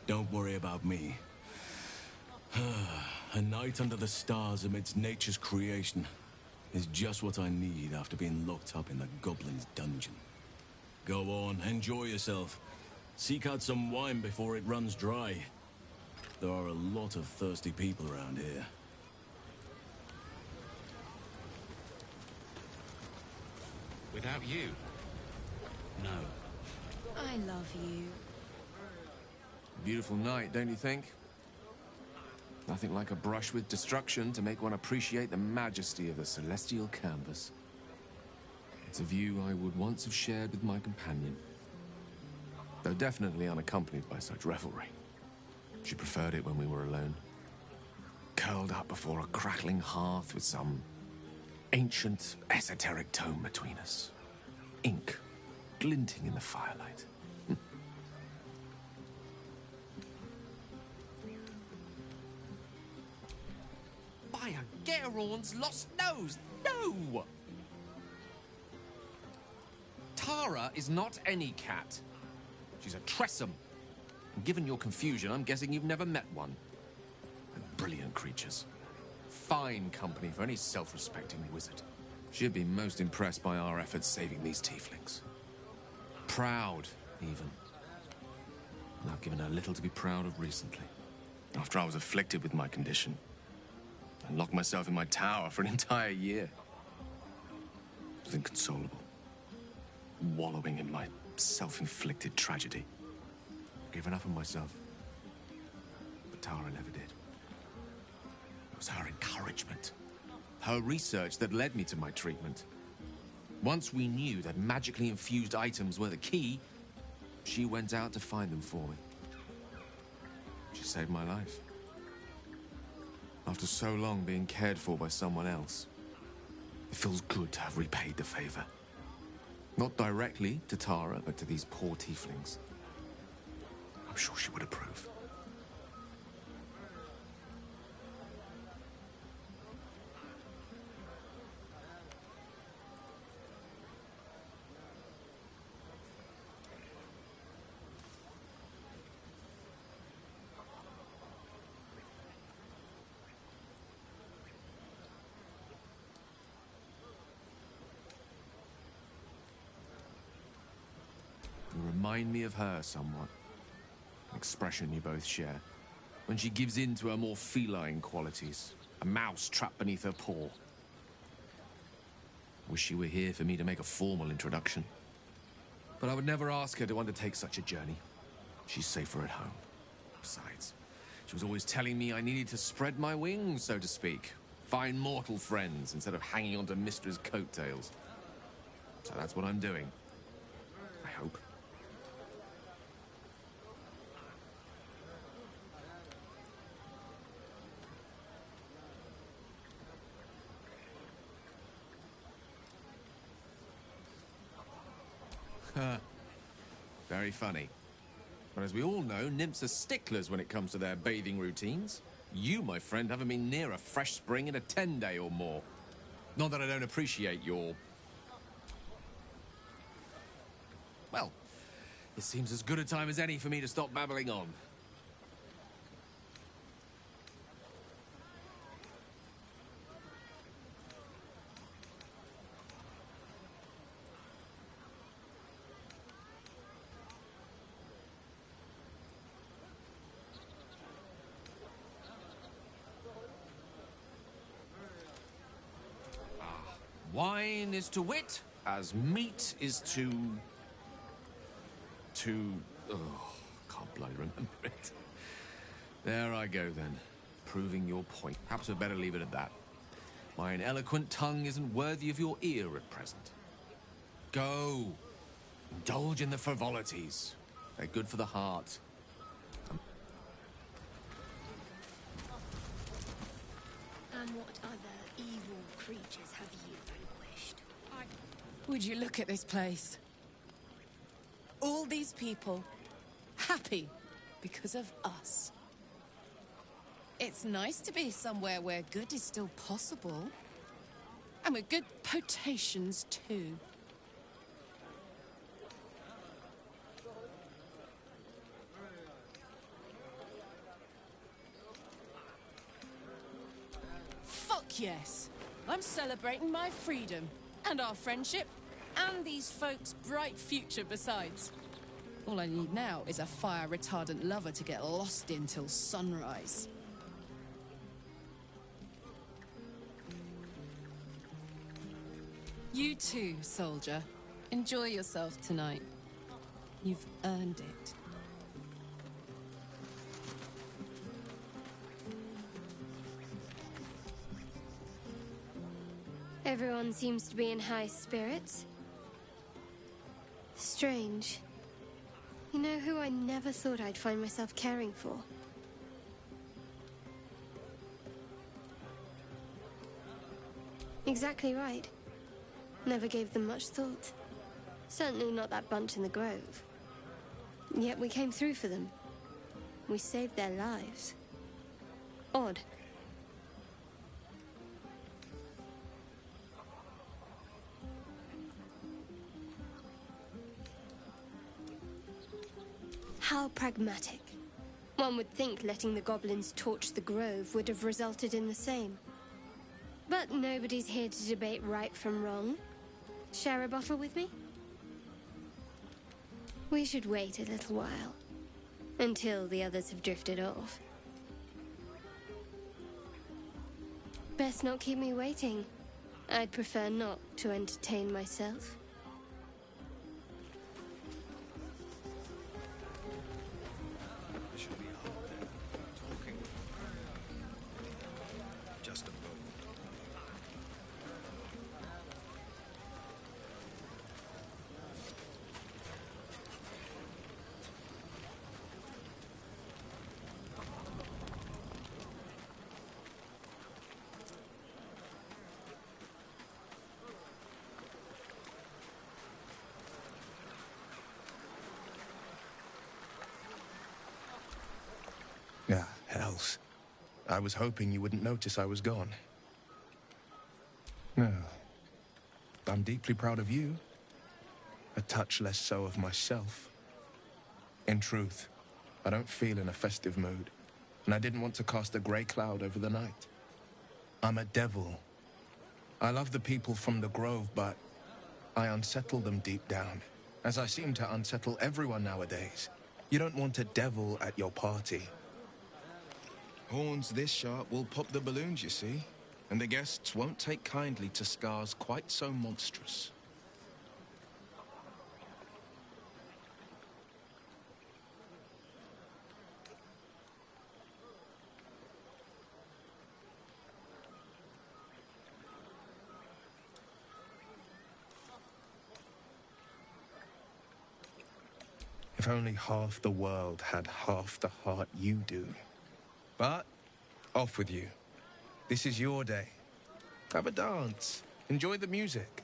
Don't worry about me. A night under the stars amidst nature's creation is just what I need after being locked up in the Goblin's dungeon. Go on, enjoy yourself. Seek out some wine before it runs dry. There are a lot of thirsty people around here. Without you? No. I love you. Beautiful night, don't you think? Nothing like a brush with destruction to make one appreciate the majesty of the celestial canvas. It's a view I would once have shared with my companion, though definitely unaccompanied by such revelry. She preferred it when we were alone, curled up before a crackling hearth with some ancient, esoteric tome between us. Ink glinting in the firelight. By a Gerorn's lost nose! No! Tara is not any cat. She's a Tressum. And given your confusion, I'm guessing you've never met one. They're brilliant creatures. Fine company for any self-respecting wizard. She'd be most impressed by our efforts saving these tieflings. Proud, even. And I've given her little to be proud of recently. After I was afflicted with my condition, I locked myself in my tower for an entire year. I was inconsolable, wallowing in my self-inflicted tragedy. Given up on myself. But Tara never did. It was her encouragement, her research that led me to my treatment. Once we knew that magically infused items were the key, she went out to find them for me. She saved my life. After so long being cared for by someone else, it feels good to have repaid the favor. Not directly to Tara, but to these poor tieflings. I'm sure she would approve. You remind me of her somewhat. An expression you both share. When she gives in to her more feline qualities. A mouse trapped beneath her paw. Wish she were here for me to make a formal introduction. But I would never ask her to undertake such a journey. She's safer at home. Besides, she was always telling me I needed to spread my wings, so to speak. Find mortal friends instead of hanging onto Mistra's coattails. So that's what I'm doing. I hope. Very funny. But as we all know, nymphs are sticklers when it comes to their bathing routines. You, my friend, haven't been near a fresh spring in a 10-day or more. Not that I don't appreciate your... Well, it seems as good a time as any for me to stop babbling on. Wine is to wit, as meat is to... Oh, can't bloody remember it. There I go, then. Proving your point. Perhaps I'd better leave it at that. My eloquent tongue isn't worthy of your ear at present. Go. Indulge in the frivolities. They're good for the heart. And what other evil creatures have you vanquished? Would you look at this place? All these people happy because of us. It's nice to be somewhere where good is still possible. And with good potations, too. Fuck yes. I'm celebrating my freedom, and our friendship, and these folks' bright future besides. All I need now is a fire-retardant lover to get lost in till sunrise. You too, soldier. Enjoy yourself tonight. You've earned it. Everyone seems to be in high spirits. Strange. You know who I never thought I'd find myself caring for? Exactly right. Never gave them much thought. Certainly not that bunch in the grove. Yet we came through for them. We saved their lives. Odd. How pragmatic. One would think letting the goblins torch the grove would have resulted in the same. But nobody's here to debate right from wrong. Share a bottle with me? We should wait a little while. Until the others have drifted off. Best not keep me waiting. I'd prefer not to entertain myself. Should be out there talking. Just a moment. Ah, hells. I was hoping you wouldn't notice I was gone. No. I'm deeply proud of you. A touch less so of myself. In truth, I don't feel in a festive mood, and I didn't want to cast a grey cloud over the night. I'm a devil. I love the people from the grove, but I unsettle them deep down, as I seem to unsettle everyone nowadays. You don't want a devil at your party. Horns this sharp will pop the balloons, you see, and the guests won't take kindly to scars quite so monstrous. If only half the world had half the heart you do. But, off with you. This is your day. Have a dance. Enjoy the music.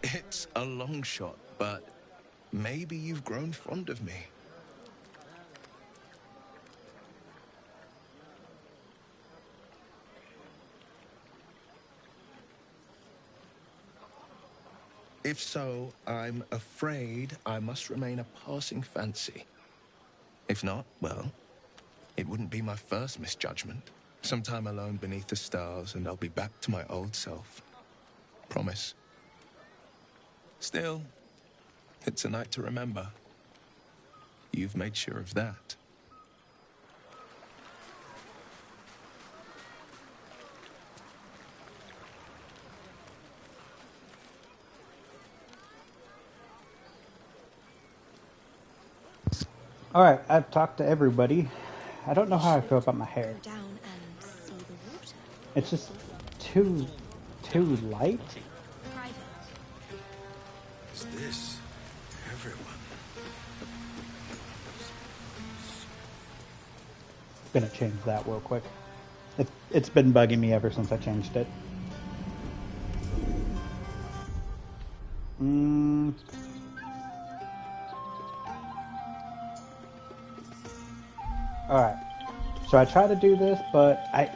It's a long shot, but maybe you've grown fond of me. If so, I'm afraid I must remain a passing fancy. If not, well, it wouldn't be my first misjudgment. Some time alone beneath the stars, and I'll be back to my old self. Promise. Still, it's a night to remember. You've made sure of that. Alright, I've talked to everybody. I don't know how I feel about my hair. It's just too light. Is this everyone? Gonna change that real quick. It's been bugging me ever since I changed it. Alright. So I try to do this, but I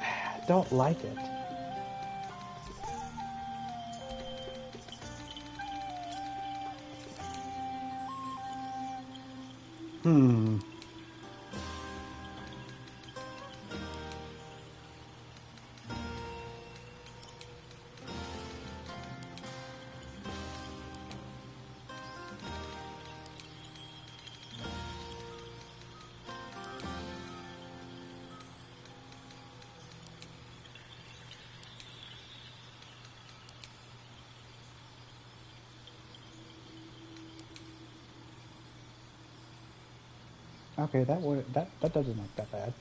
don't like it. Okay, that doesn't look that bad.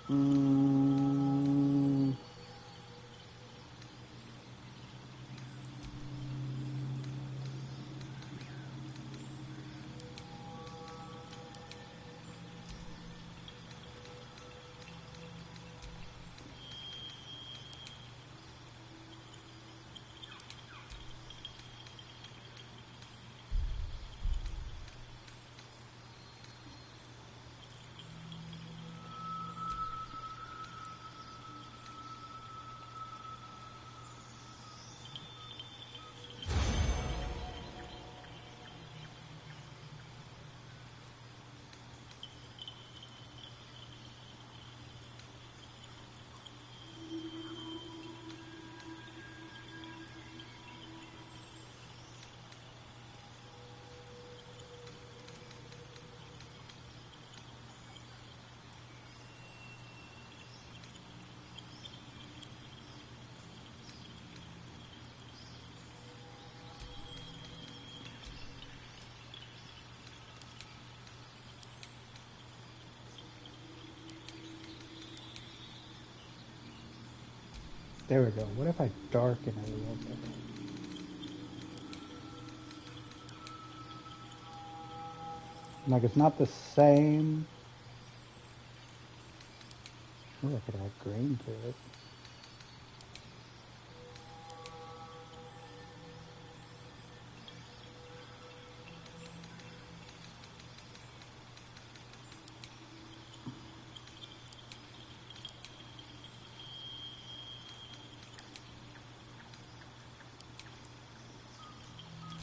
Mm. There we go. What if I darken it a little bit? Like, it's not the same. Ooh, I could add green to it.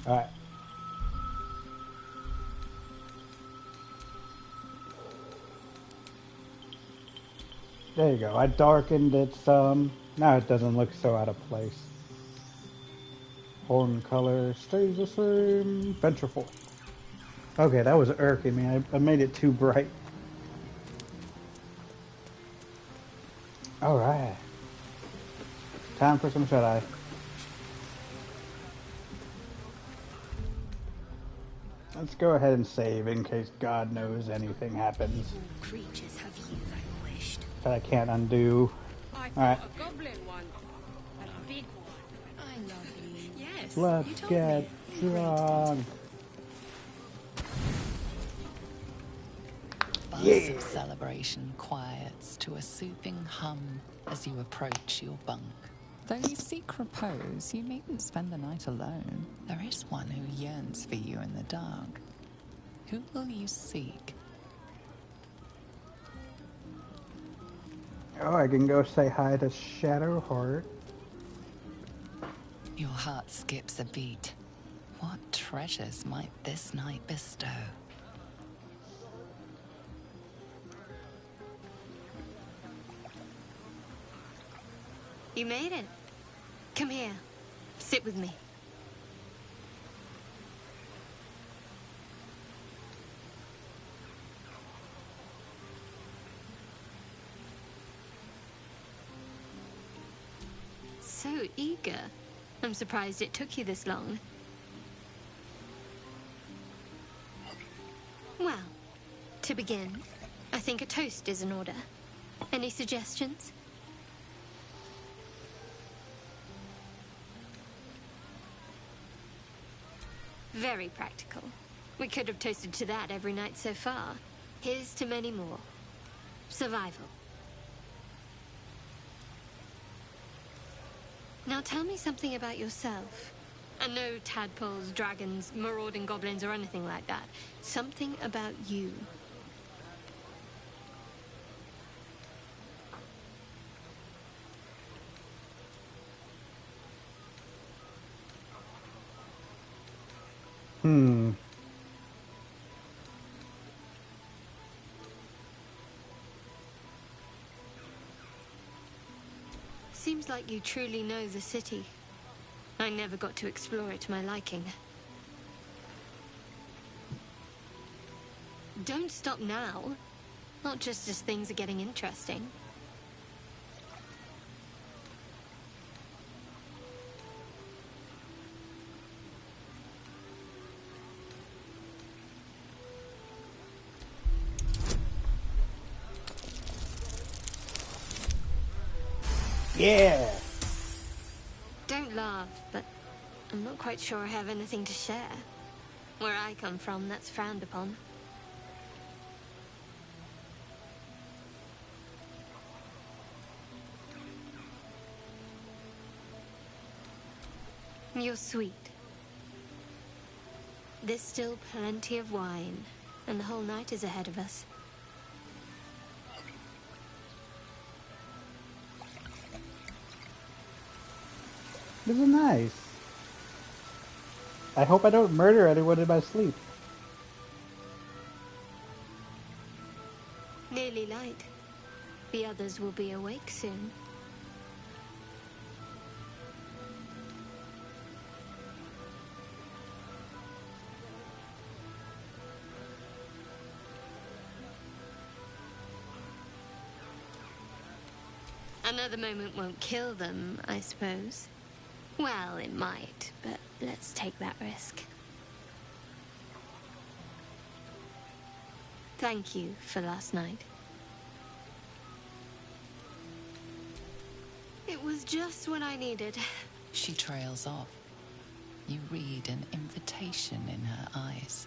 Alright. There you go. I darkened it some. Now it doesn't look so out of place. Horn color stays the same. Venture forth. Okay, that was irking me. I made it too bright. Alright. Time for some shut-eye. Let's go ahead and save in case God knows anything happens Creatures have you vanquished. that I can't undo. Alright. A goblin one. A big one. I love you. Yes. Let's get drunk. Buzz of celebration quiets to a soothing hum as you approach your bunk. Though you seek repose, you needn't spend the night alone. There is one who yearns for you in the dark. Who will you seek? Oh, I can go say hi to Shadowheart. Your heart skips a beat. What treasures might this night bestow? You made it. Come here. Sit with me. So eager. I'm surprised it took you this long. Well, to begin, I think a toast is in order. Any suggestions? Very practical. We could have toasted to that every night so far. Here's to many more. Survival. Now tell me something about yourself. And no tadpoles, dragons, marauding goblins, or anything like that. Something about you. Seems like you truly know the city. I never got to explore it to my liking. Don't stop now. Not just as things are getting interesting. Yeah! Don't laugh, but I'm not quite sure I have anything to share. Where I come from, that's frowned upon. You're sweet. There's still plenty of wine, and the whole night is ahead of us. This is nice. I hope I don't murder anyone in my sleep. Nearly light. The others will be awake soon. Another moment won't kill them, I suppose. Well, it might, but let's take that risk. Thank you for last night. It was just what I needed. She trails off. You read an invitation in her eyes.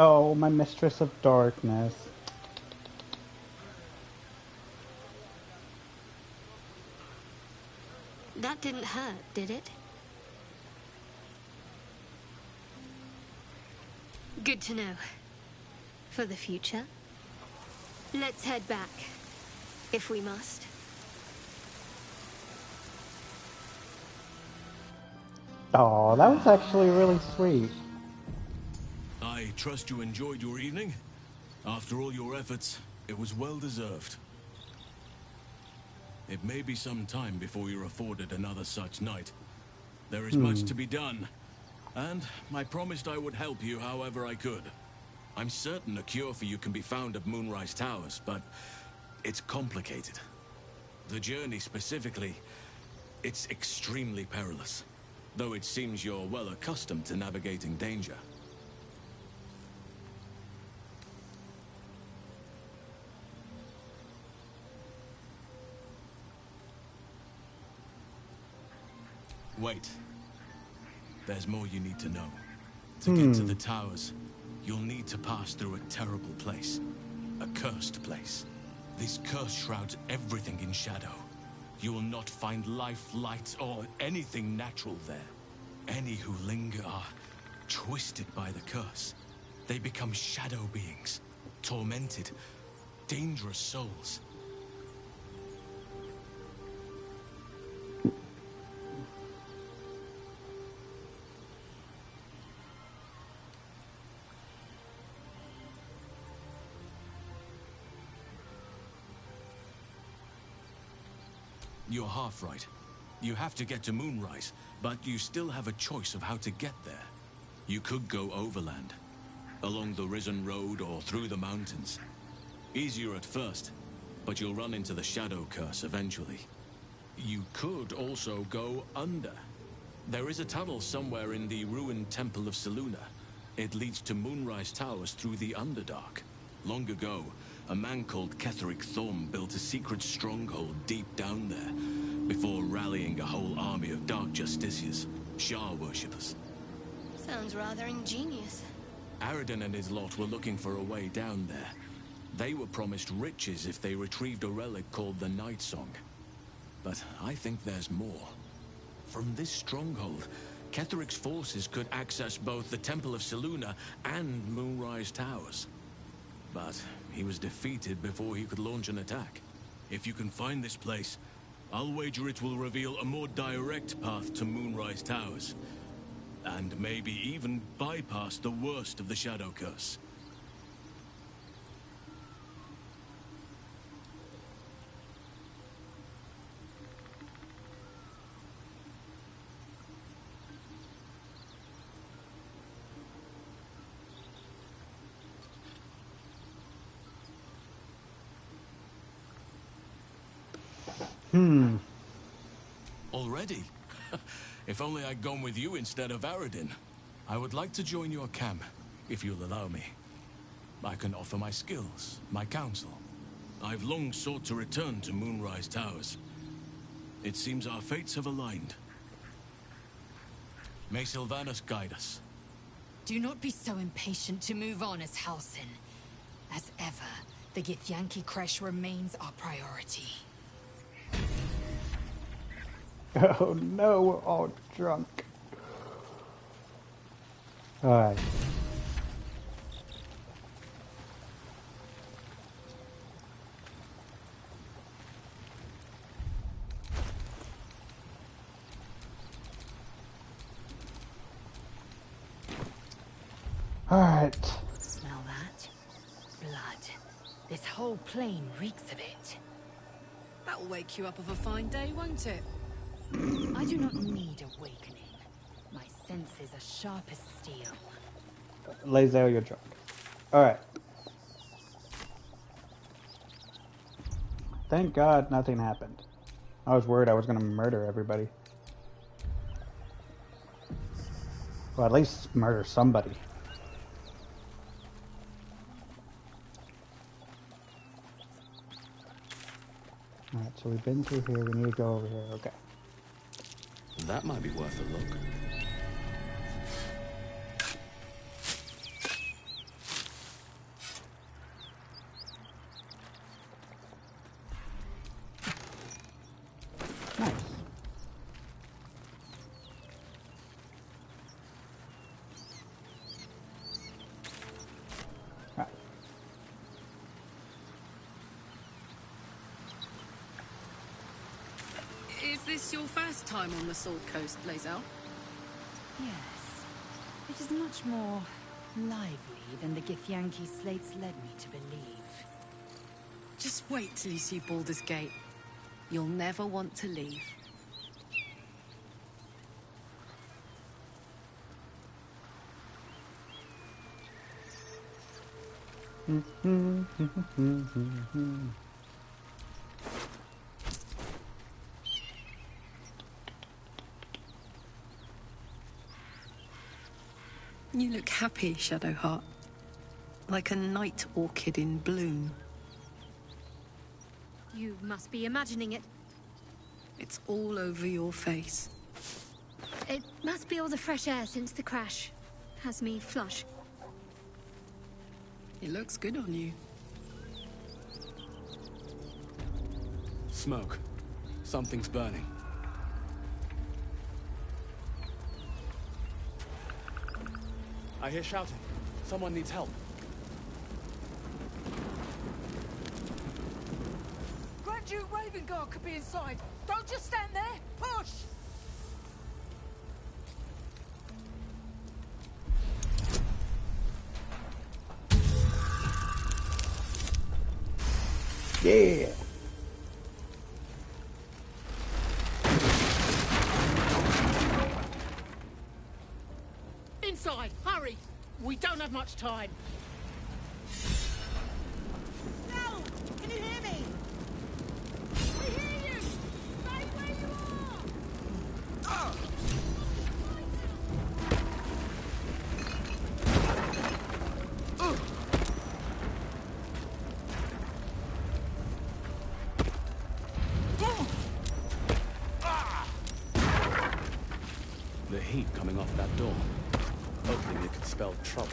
Oh, my mistress of darkness. That didn't hurt, did it? Good to know. For the future. Let's head back, if we must. Oh, that was actually really sweet. I trust you enjoyed your evening. After all your efforts, it was well deserved. It may be some time before you're afforded another such night. There is much to be done, and I promised I would help you however I could. I'm certain a cure for you can be found at Moonrise Towers, but it's complicated. The journey specifically, it's extremely perilous, though it seems you're well accustomed to navigating danger. Wait. There's more you need to know. To get to the towers, you'll need to pass through a terrible place. A cursed place. This curse shrouds everything in shadow. You will not find life, light, or anything natural there. Any who linger are twisted by the curse. They become shadow beings, tormented, dangerous souls. You're half right. You have to get to Moonrise, but you still have a choice of how to get there. You could go overland, along the Risen Road or through the mountains. Easier at first, but you'll run into the Shadow Curse eventually. You could also go under. There is a tunnel somewhere in the ruined Temple of Selûne. It leads to Moonrise Towers through the Underdark. Long ago, a man called Ketheric Thorm built a secret stronghold deep down there, before rallying a whole army of Dark Justiciars, Shah worshippers. Sounds rather ingenious. Aradin and his lot were looking for a way down there. They were promised riches if they retrieved a relic called the Night Song. But I think there's more. From this stronghold, Ketheric's forces could access both the Temple of Selûne and Moonrise Towers. But he was defeated before he could launch an attack. If you can find this place, I'll wager it will reveal a more direct path to Moonrise Towers. And maybe even bypass the worst of the Shadow Curse. Already? If only I'd gone with you instead of Aradin. I would like to join your camp, if you'll allow me. I can offer my skills, my counsel. I've long sought to return to Moonrise Towers. It seems our fates have aligned. May Sylvanas guide us. Do not be so impatient to move on as Halsin. As ever, the Githyanki Kresh remains our priority. Oh no, we're all drunk. Alright. Alright. Smell that? Blood. This whole plain reeks of it. That'll wake you up of a fine day, won't it? I do not need awakening. My senses are sharp as steel. Lae'zel, you're drunk. Alright. Thank God nothing happened. I was worried I was going to murder everybody. Well, at least murder somebody. Alright, so we've been through here. We need to go over here. Okay. That might be worth a look. Nice. Right. Is this your first time on the Salt Coast, Lae'zel? Yes. It is much more lively than the Githyanki slates led me to believe. Just wait till you see Baldur's Gate. You'll never want to leave. You look happy, Shadowheart. Like a night orchid in bloom. You must be imagining it. It's all over your face. It must be all the fresh air since the crash. Has me flush. It looks good on you. Smoke. Something's burning. I hear shouting. Someone needs help. Grand Duke Ravengard could be inside. Don't just stand there. Push! Yeah. Inside, hurry! We don't have much time. No! Can you hear me? We hear you! Stay where you are! The heat coming off that door. Opening it could spell trouble.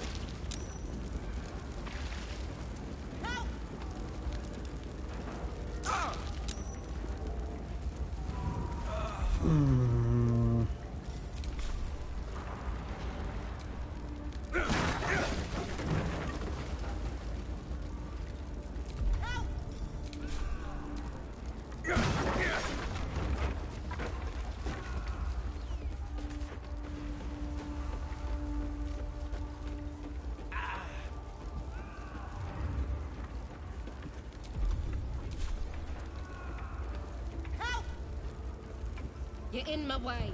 You're in my way.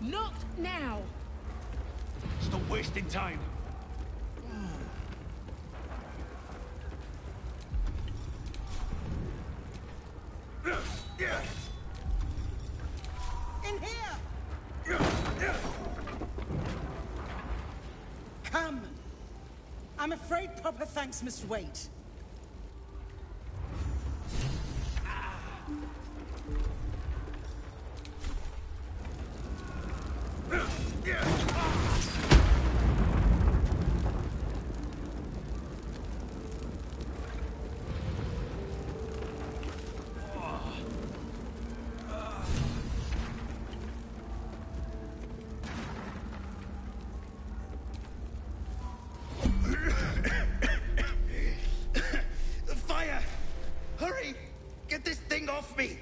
Not now. Stop wasting time. In here! Come. I'm afraid proper thanks must wait. Fire! Hurry! Get this thing off me!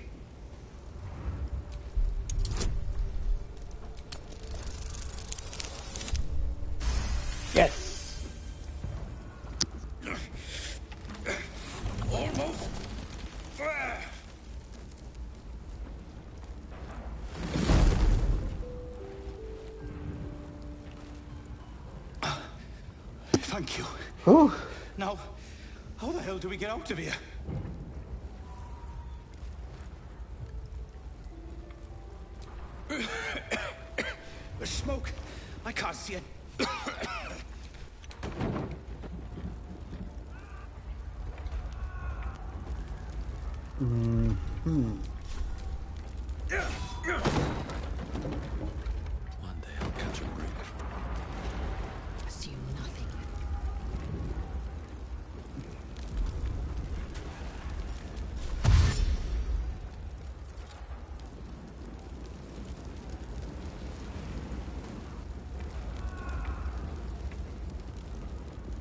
Yes! Almost! Thank you. Whew. Now, how the hell do we get out of here? The smoke! I can't see it. One day I'll catch a break. Assume nothing.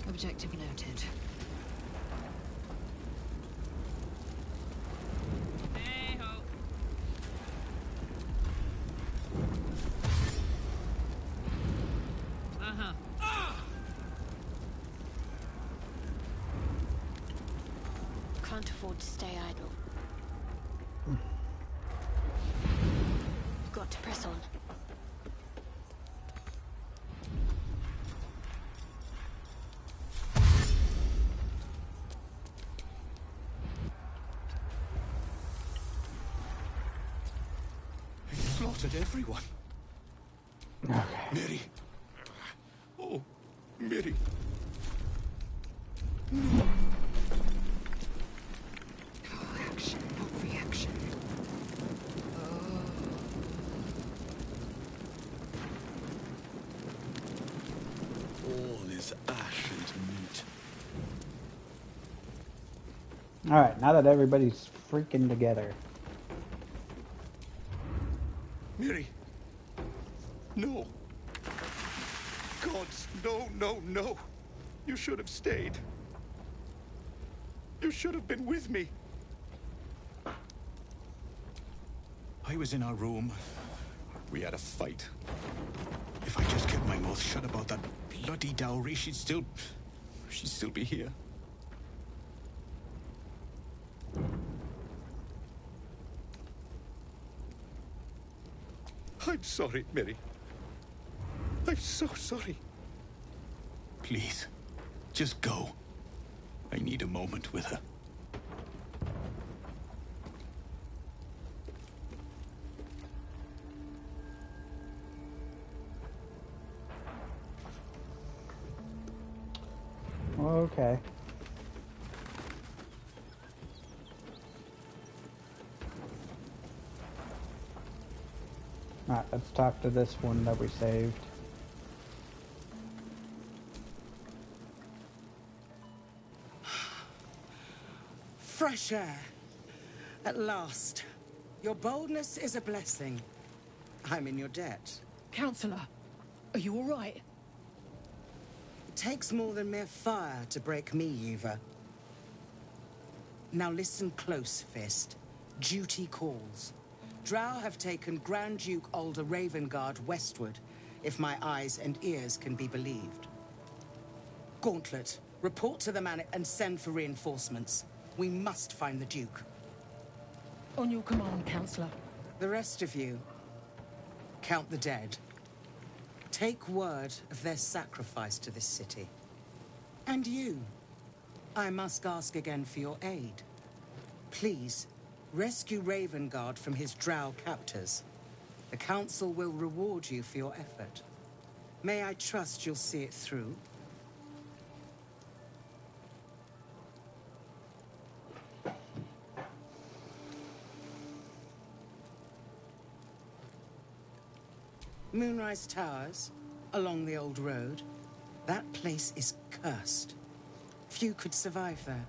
Objective noted. Can't afford to stay idle. Got to press on. He slaughtered everyone. Okay. Mary. Oh, Mary. Action, not reaction. All is ash and meat. Alright, now that everybody's freaking together. Mary. No. Gods, no, no, no. You should have stayed. You should have been with me. I was in our room. We had a fight. If I just kept my mouth shut about that bloody dowry, she'd still be here. I'm sorry, Mary. I'm so sorry. Please, just go. I need a moment with her. Okay. Alright, let's talk to this one that we saved. Fresh air. At last. Your boldness is a blessing. I'm in your debt. Counselor, are you all right? It takes more than mere fire to break me, Eva. Now listen close, Fist. Duty calls. Drow have taken Grand Duke Alder Ravengard westward, if my eyes and ears can be believed. Gauntlet, report to the man and send for reinforcements. We must find the Duke. On your command, Counselor. The rest of you, count the dead. Take word of their sacrifice to this city. And you, I must ask again for your aid. Please, Rescue Ravengard from his drow captors. The Council will reward you for your effort. May I trust you'll see it through? Moonrise Towers, along the old road. That place is cursed. Few could survive there,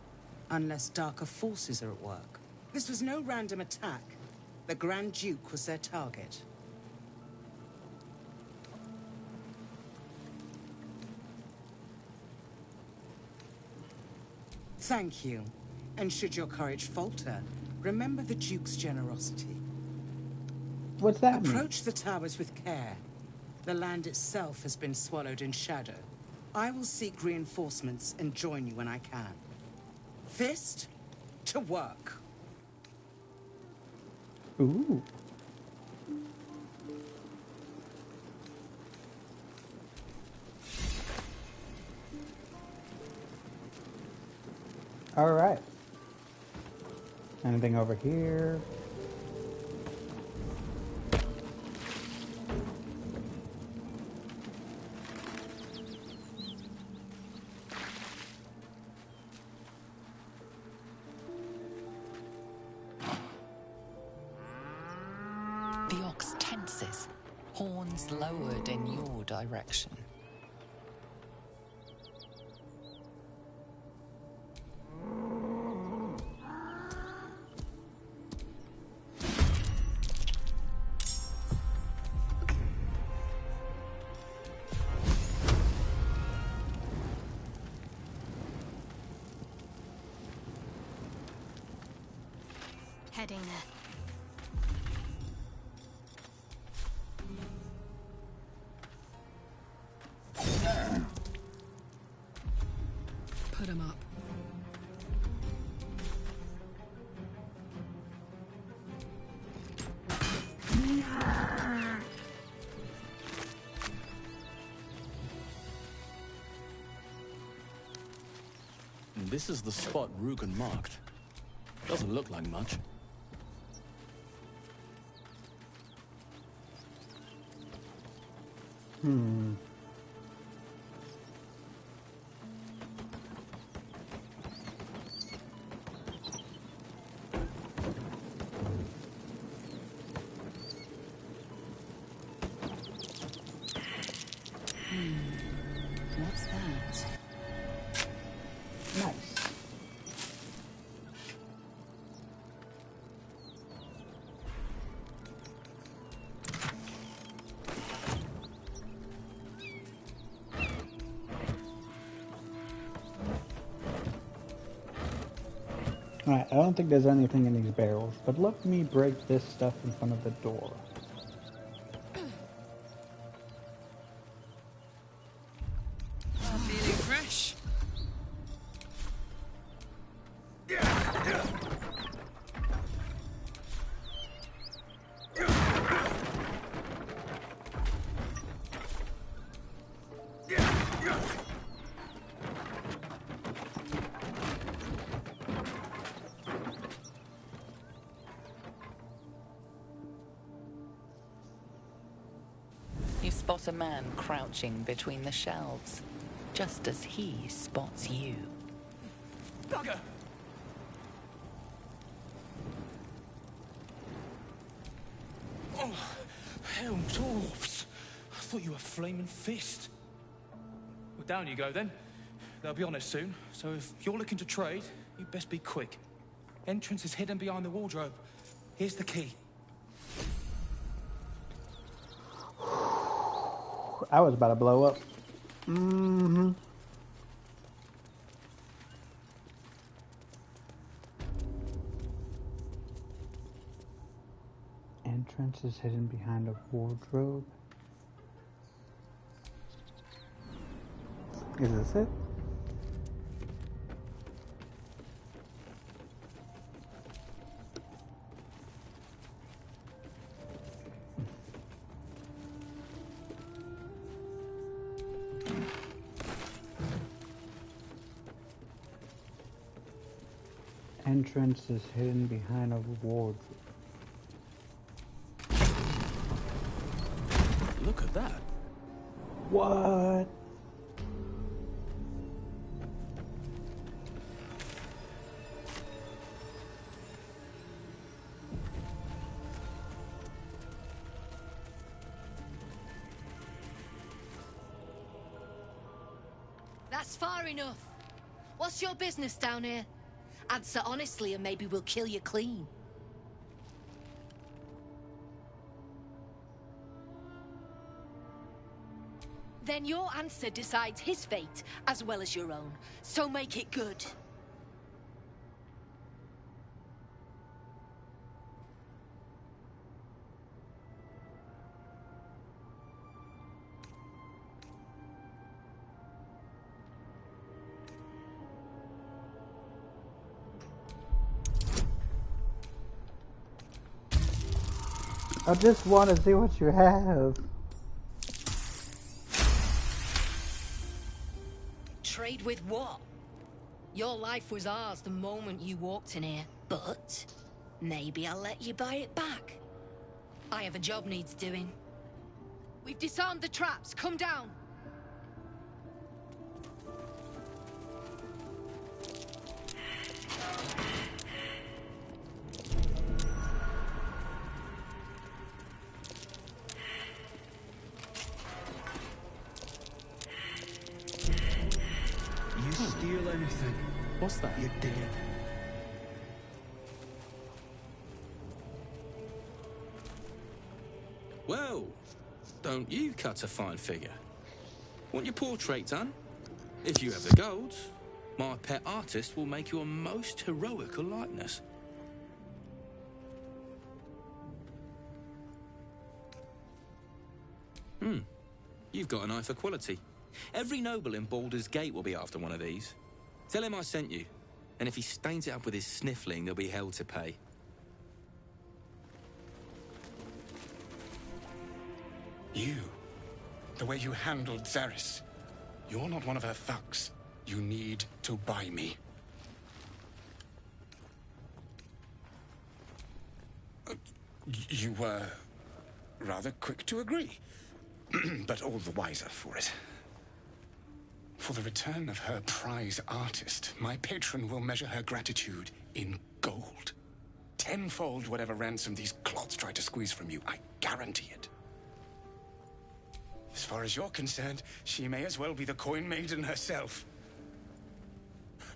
unless darker forces are at work. This was no random attack. The Grand Duke was their target. Thank you. And should your courage falter, remember the Duke's generosity. What's that mean? Approach the towers with care. The land itself has been swallowed in shadow. I will seek reinforcements and join you when I can. Fist to work. Ooh. All right. Anything over here? The ox tenses, horns lowered in your direction. Heading there. Put him up. This is the spot Rugen marked. Doesn't look like much. What's that? Nice. Alright, I don't think there's anything in these barrels, but let me break this stuff in front of the door. Feeling fresh. You spot a man crouching between the shelves, just as he spots you. Bugger! Oh, hell, dwarves! I thought you were Flaming Fist. Well, down you go then. They'll be on us soon, so if you're looking to trade, you best be quick. Entrance is hidden behind the wardrobe. Here's the key. I was about to blow up. Mm-hmm. Entrance is hidden behind a wardrobe. Is this it? entrance is hidden behind a wardrobe. Look at that. What? That's far enough. What's your business down here? Answer honestly and maybe we'll kill you clean. Then your answer decides his fate as well as your own. So make it good. I just want to see what you have. Trade with what? Your life was ours the moment you walked in here, but maybe I'll let you buy it back. I have a job needs doing. We've disarmed the traps. Come down. Steal anything. What's that? You're dead. Well, don't you cut a fine figure? Want your portrait done? If you have the gold, my pet artist will make you a most heroical likeness. You've got an eye for quality. Every noble in Baldur's Gate will be after one of these. Tell him I sent you, and if he stains it up with his sniffling, there'll be hell to pay. You, the way you handled Zaris, you're not one of her thugs. You need to buy me. You were rather quick to agree, but all the wiser for it. For the return of her prize artist, my patron will measure her gratitude in gold. Tenfold whatever ransom these clots try to squeeze from you, I guarantee it. As far as you're concerned, she may as well be the coin maiden herself.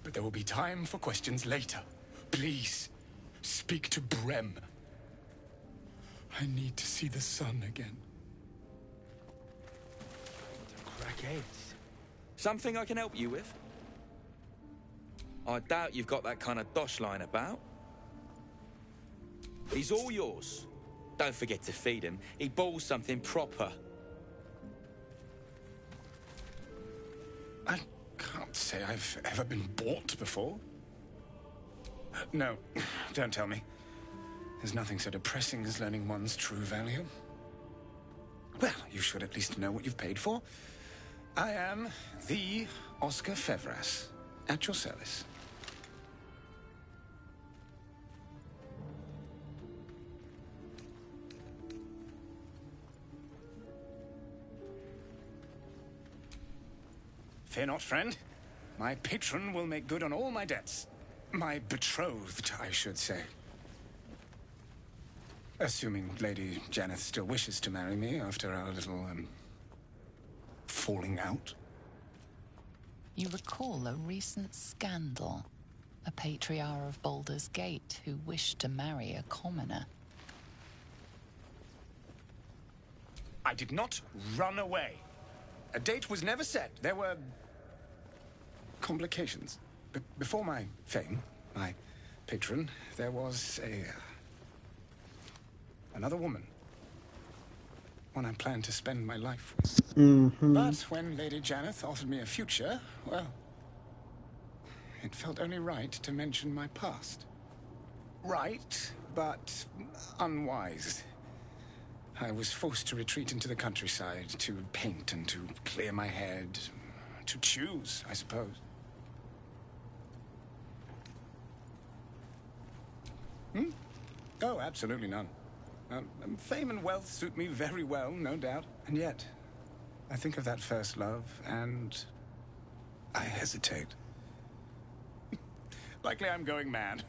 But there will be time for questions later. Please, speak to Brem. I need to see the sun again. Crackheads. Something I can help you with? I doubt you've got that kind of dosh lying about. He's all yours. Don't forget to feed him. He balls something proper. I can't say I've ever been bought before. No, don't tell me. There's nothing so depressing as learning one's true value. Well, you should at least know what you've paid for. I am the Oscar Fevras, at your service. Fear not, friend. My patron will make good on all my debts. My betrothed, I should say. Assuming Lady Janeth still wishes to marry me after our little, falling out. You recall a recent scandal. A patriarch of Baldur's Gate who wished to marry a commoner. I did not run away. A date was never set. There were complications. Before my fame, my patron, there was another woman. One I planned to spend my life with. But when Lady Janeth offered me a future, well, it felt only right to mention my past. Right, but unwise. I was forced to retreat into the countryside, to paint and to clear my head, to choose, I suppose. Hmm? Oh, absolutely none. Fame and wealth suit me very well, no doubt. And yet, I think of that first love, and I hesitate. Likely I'm going mad.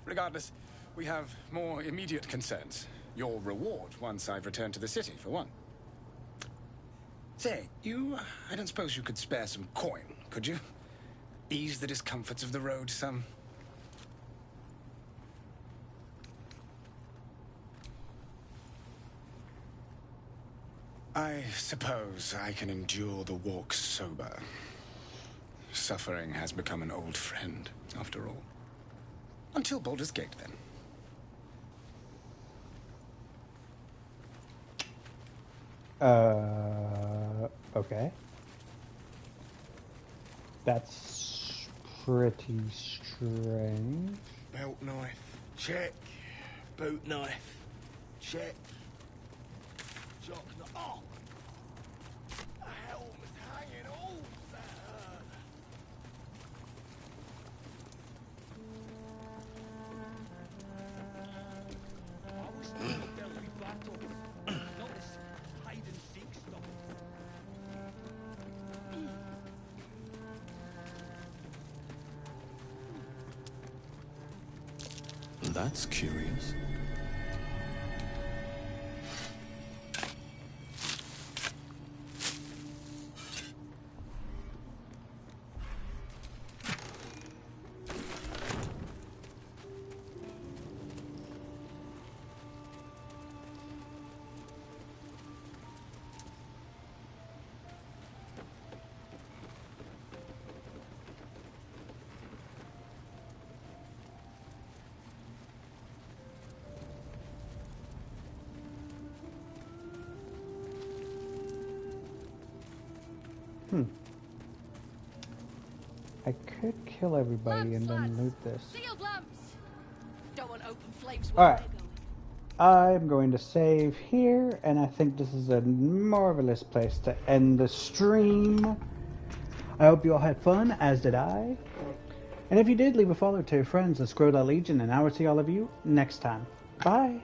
Regardless, we have more immediate concerns. Your reward once I've returned to the city, for one. Say, I don't suppose you could spare some coin, could you? Ease the discomforts of the road some. I suppose I can endure the walk sober. Suffering has become an old friend, after all. Until Baldur's Gate, then. Okay. That's pretty strange. Belt knife, check. Boot knife, check. Jock knife. Oh! A helmet hanging. Oh, that hurt. I wish there'd be battles. Not this hide and seek stuff. That's curious. I could kill everybody and then loot this. Don't want open flames. Alright. I'm going to save here, and I think this is a marvelous place to end the stream. I hope you all had fun, as did I. And if you did, leave a follow to your friends, let's grow the Legion, and I will see all of you next time. Bye!